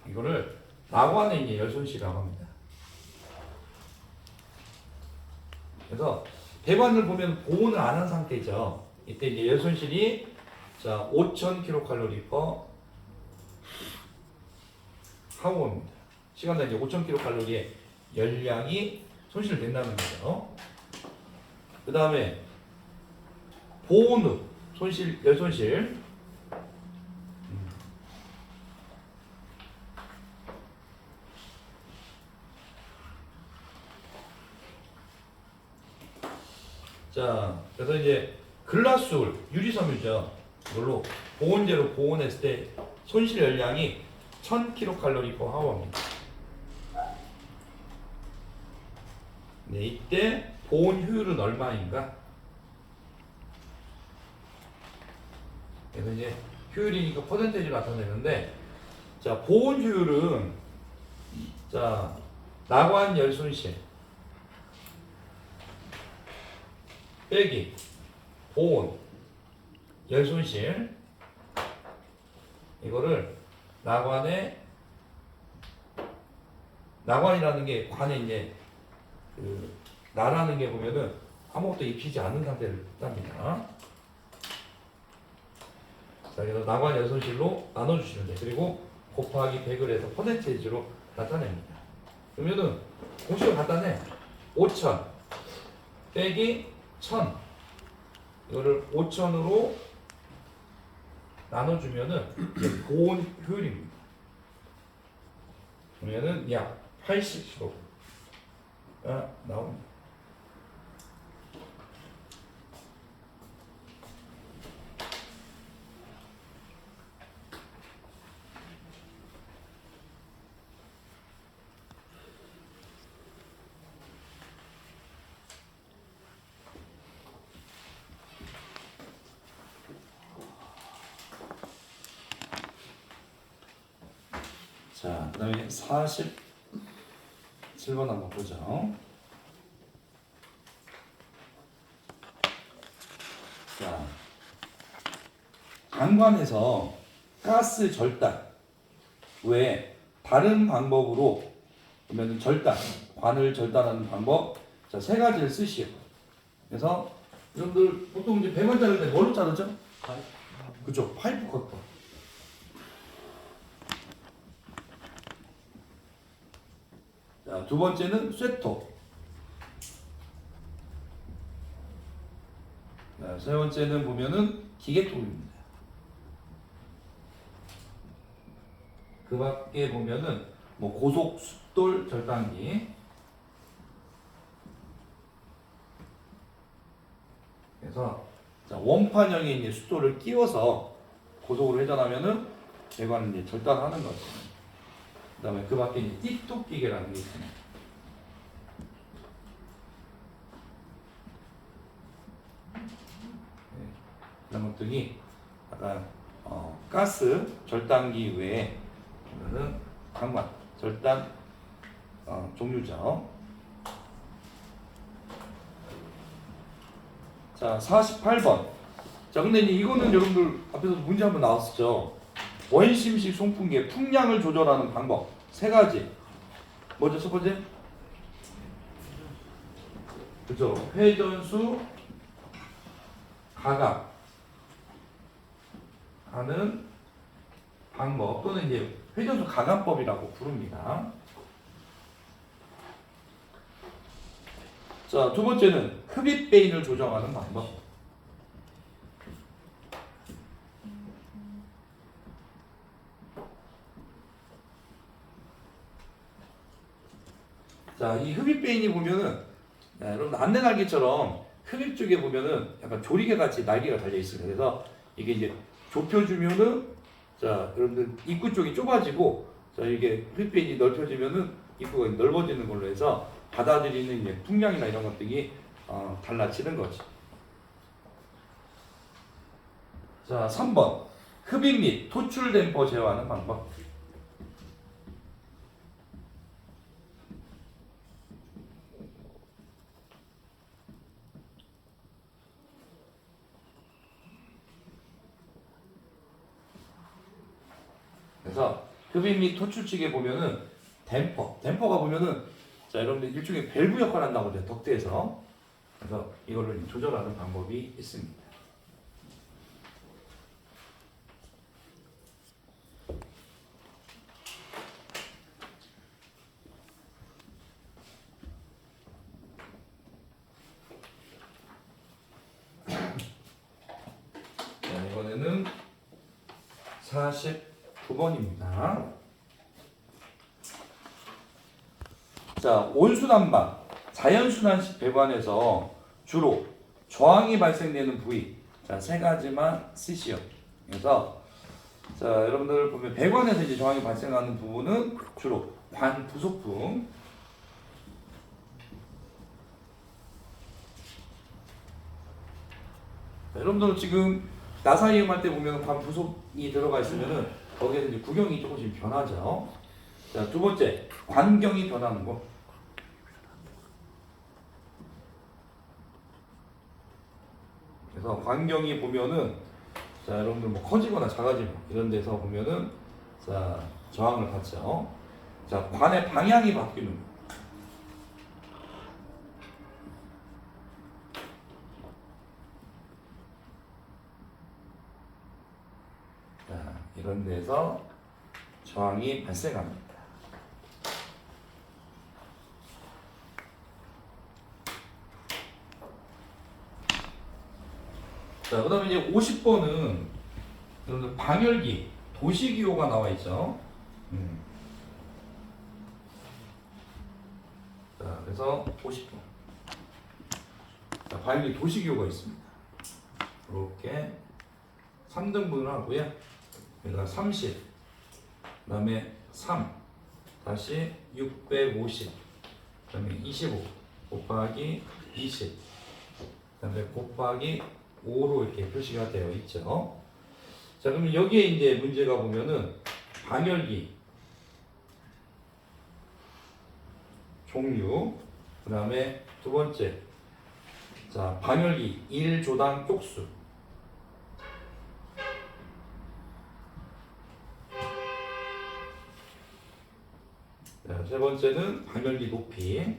이거를 나관의 이제 열손실이라고 합니다. 그래서 100원을 보면 보온을 안 한 상태죠. 이때 이제 열손실이 자, 5,000kcal per 하워입니다. 시간당 이제 5,000kcal의 열량이 손실된다는 거죠. 그 다음에 보온 후 손실, 열손실. 자, 그래서 이제 글라스울, 유리섬유죠. 이걸로 보온제로 보온했을 때 손실 열량이 1000kcal per hour입니다. 네, 이때 보온 효율은 얼마인가? 그래서 이제 효율이니까 퍼센테이지로 나타내는데, 자, 보온 효율은 자, 나관 열 손실 빼기 보온 열 손실 이거를 나관이라는 게 관에 이제 그 나라는 게 보면은 아무것도 입히지 않는 상태를 뜻합니다. 자, 그래서 나관 열 손실로 나눠주시면 돼요. 그리고 곱하기 100을 해서 퍼센테이지로 나타냅니다. 그러면은 공식을 갖다 내. 5,000 빼기 1000 이거를 5,000으로 나눠주면은 이제 보온 효율입니다. 그러면은 약 80%가 나옵니다. 자, 그 다음에 47번 한번 보죠. 자, 관관에서 가스 절단 외에 다른 방법으로 그러면 절단, 관을 절단하는 방법 자, 세 가지를 쓰시오. 그래서 여러분들 보통 이제 100원 자를 때 뭘로 자르죠? 그죠? 파이프 커터. 자, 두 번째는 쇠톱. 세 번째는 보면은 기계통입니다. 그 밖에 보면은 뭐 고속 숫돌 절단기, 그래서 자, 원판형의 이제 숫돌을 끼워서 고속으로 회전하면은 배관을 이제 절단하는 거죠. 그다음에 그 밖에 이제 띠뚝 기계라는 게 있습니다. 네, 이런 것들이 약간 가스 절단기 외에 보면은 방관 절단 종류죠. 자, 48번. 자, 근데 이제 이거는 여러분들 앞에서 문제 한번 나왔었죠. 원심식 송풍기의 풍량을 조절하는 방법 세 가지. 먼저 첫 번째, 그죠? 회전수 가각 하는 방법 또는 이제 회전수 가감법이라고 부릅니다. 자, 두 번째는 흡입 베인을 조정하는 방법. 자, 이 흡입 베인이 보면은 여러분 안내 날개처럼 흡입 쪽에 보면은 약간 조리개 같이 날개가 달려 있어요. 그래서 이게 이제 좁혀주면은 자, 여러분들 입구 쪽이 좁아지고 자, 이게 흡입 베인이 넓혀지면은 입구가 넓어지는 걸로 해서 받아들이는 이제 풍량이나 이런 것들이 달라지는 거죠. 자, 3번 흡입 및 토출 댐퍼 제어하는 방법. 그래서 흡입 및 토출 측에 보면은 댐퍼가 보면은 자, 여러분들 일종의 밸브 역할을 한다고 해요. 덕트에서. 그래서 이거를 조절하는 방법이 있습니다. 자, 이번에는 49번입니다. 자, 온순환방, 자연순환식 배관에서 주로 저항이 발생되는 부위, 자, 세 가지만 쓰시오. 그래서 자, 여러분들 보면 배관에서 이제 저항이 발생하는 부분은 주로 관 부속품, 자, 여러분들 지금 나사 이용할 때 보면 관 부속이 들어가 있으면은 거기에서 이제 구경이 조금씩 변하죠. 자, 두 번째 관경이 변하는 거. 그래서 관경이 보면은 자, 여러분들 뭐 커지거나 작아지고 이런 데서 보면은 자, 저항을 받죠. 자, 관의 방향이 바뀌는 거. 자, 이런 데서 저항이 발생합니다. 자, 그 다음에 이제 50번은 여러분들 방열기, 도시기호가 나와 있죠. 자, 그래서 50번. 자, 방열기 도시기호가 있습니다. 이렇게 3등분을 하고요. 그러니까 30, 그 다음에 3, 다시 650, 그 다음에 25 곱하기 20, 그 다음에 곱하기 5로 이렇게 표시가 되어 있죠. 자, 그러면 여기에 이제 문제가 보면은 방열기 종류, 그 다음에 두 번째, 자, 방열기 1조당 쪽수, 자, 세 번째는 방열기 높이,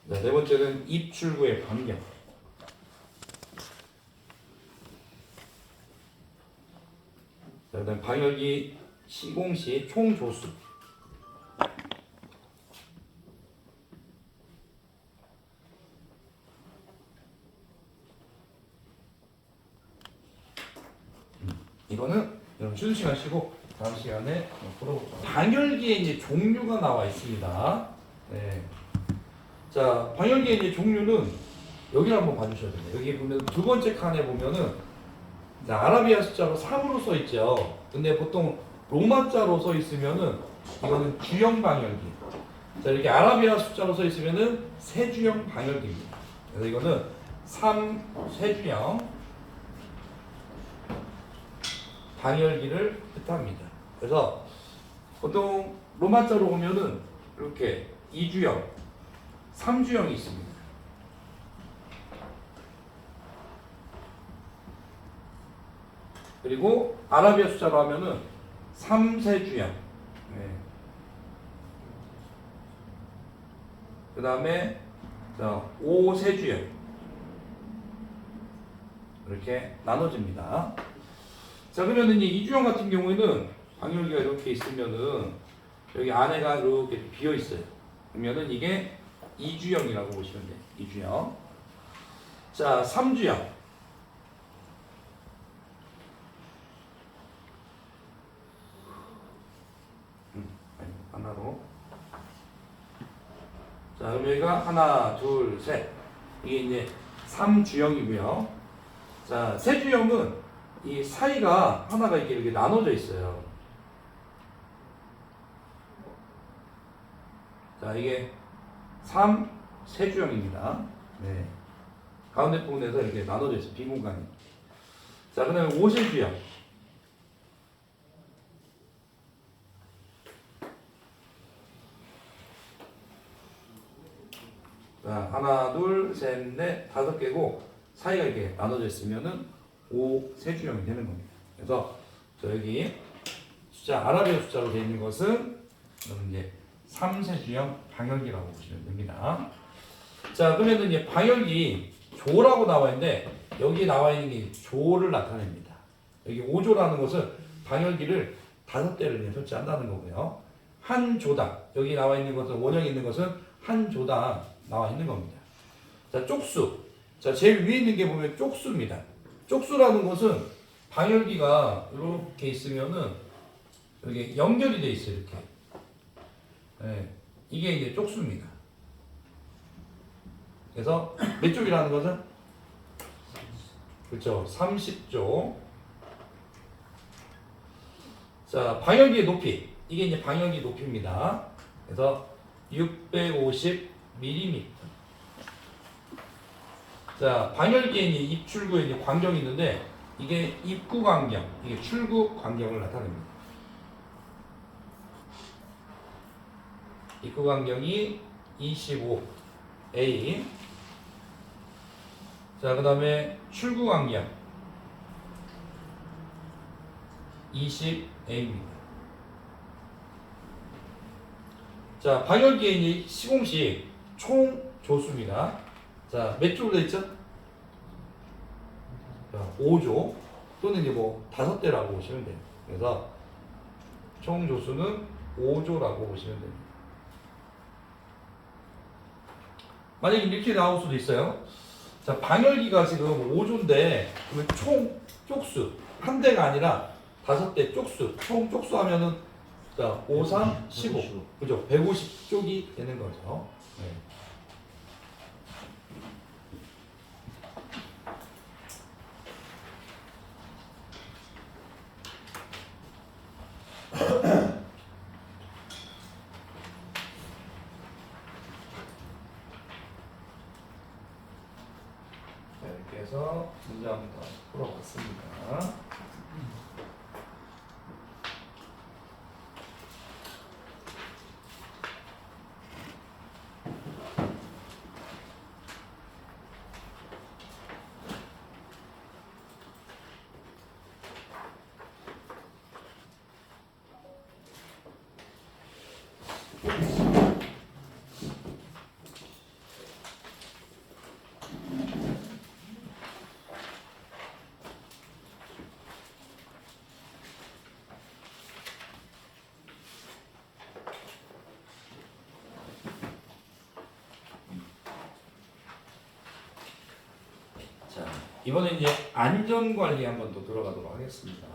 자, 네 번째는 입출구의 반경, 자, 그다음 방열기 시공시 총 조수, 이거는 여러분 쉬는 시간 쉬고 다음 시간에 풀어볼게요. 방열기에 이제 종류가 나와 있습니다. 네. 자, 방열기의 이제 종류는 여기를 한번 봐주셔야 됩니다. 여기 보면 두 번째 칸에 보면은 자, 아라비아 숫자로 3으로 써 있죠. 근데 보통 로마자로 써 있으면은 이거는 주형 방열기. 자, 이렇게 아라비아 숫자로 써 있으면은 세주형 방열기입니다. 그래서 이거는 3세주형 방열기를 뜻합니다. 그래서 보통 로마자로 보면은 이렇게 2주형, 3주형이 있습니다. 그리고 아라비아 숫자로 하면은 3세주형. 네. 그 다음에 5세주형. 이렇게 나눠집니다. 자, 그러면은 이 2주형 같은 경우에는 방열기가 이렇게 있으면은 여기 안에가 이렇게 비어 있어요. 그러면은 이게 2주형이라고 보시면 돼요. 2주형. 자, 3주형. 하나로. 자, 그럼 여기가 하나, 둘, 셋. 이게 이제 3주형이고요. 자, 세주형은 이 사이가 하나가 이렇게 나눠져 있어요. 자, 이게 3세주형입니다. 네. 가운데 부분에서 이렇게 나눠져 있어요. 빈 공간이. 자, 그 다음에 5세주형. 자, 하나, 둘, 셋, 넷, 5개고 사이가 이렇게 나눠져 있으면은 5세주형이 되는 겁니다. 그래서 여기 숫자 아라비아 숫자로 되어 있는 것은 이제 3세주형 방열기라고 보시면 됩니다. 자, 그러면 이제 방열기 조라고 나와 있는데 여기 나와 있는 게 조를 나타냅니다. 여기 5조라는 것은 방열기를 5대를 설치한다는 거고요. 한 조당 여기 나와 있는 것은 원형이 있는 것은 한 조당 나와 있는 겁니다. 자, 쪽수. 자, 제일 위에 있는 게 보면 쪽수입니다. 쪽수라는 것은 방열기가 이렇게 있으면은 여기 연결이 돼 있어요. 이렇게. 네, 이게 이제 쪽수입니다. 그래서 몇 쪽이라는 것은? 그렇죠. 30쪽. 자, 방열기의 높이. 이게 이제 방열기 높이입니다. 그래서 650mm. 자, 방열기에 이제 입출구에 이제 광경이 있는데 이게 입구 광경, 이게 출구 광경을 나타냅니다. 입구 광경이 25A. 자, 그 다음에 출구 광경 20A입니다. 자, 방열기에 이제 시공식 총 조수입니다. 자, 몇 조로 되어 있죠? 자, 5조 또는 이제 뭐 5대라고 보시면 돼요. 그래서 총 조수는 5조라고 보시면 됩니다. 만약에 이렇게 나올 수도 있어요. 자, 방열기가 지금 5조인데 그러면 총 쪽수 한 대가 아니라 5대 쪽수 총 쪽수 하면은 자, 5, 3, 15 그죠? 150쪽이 되는 거죠. 네. 이렇게 해서 문제 한번 풀어봤습니다. 이번에 이제 안전관리 한번 더 들어가도록 하겠습니다.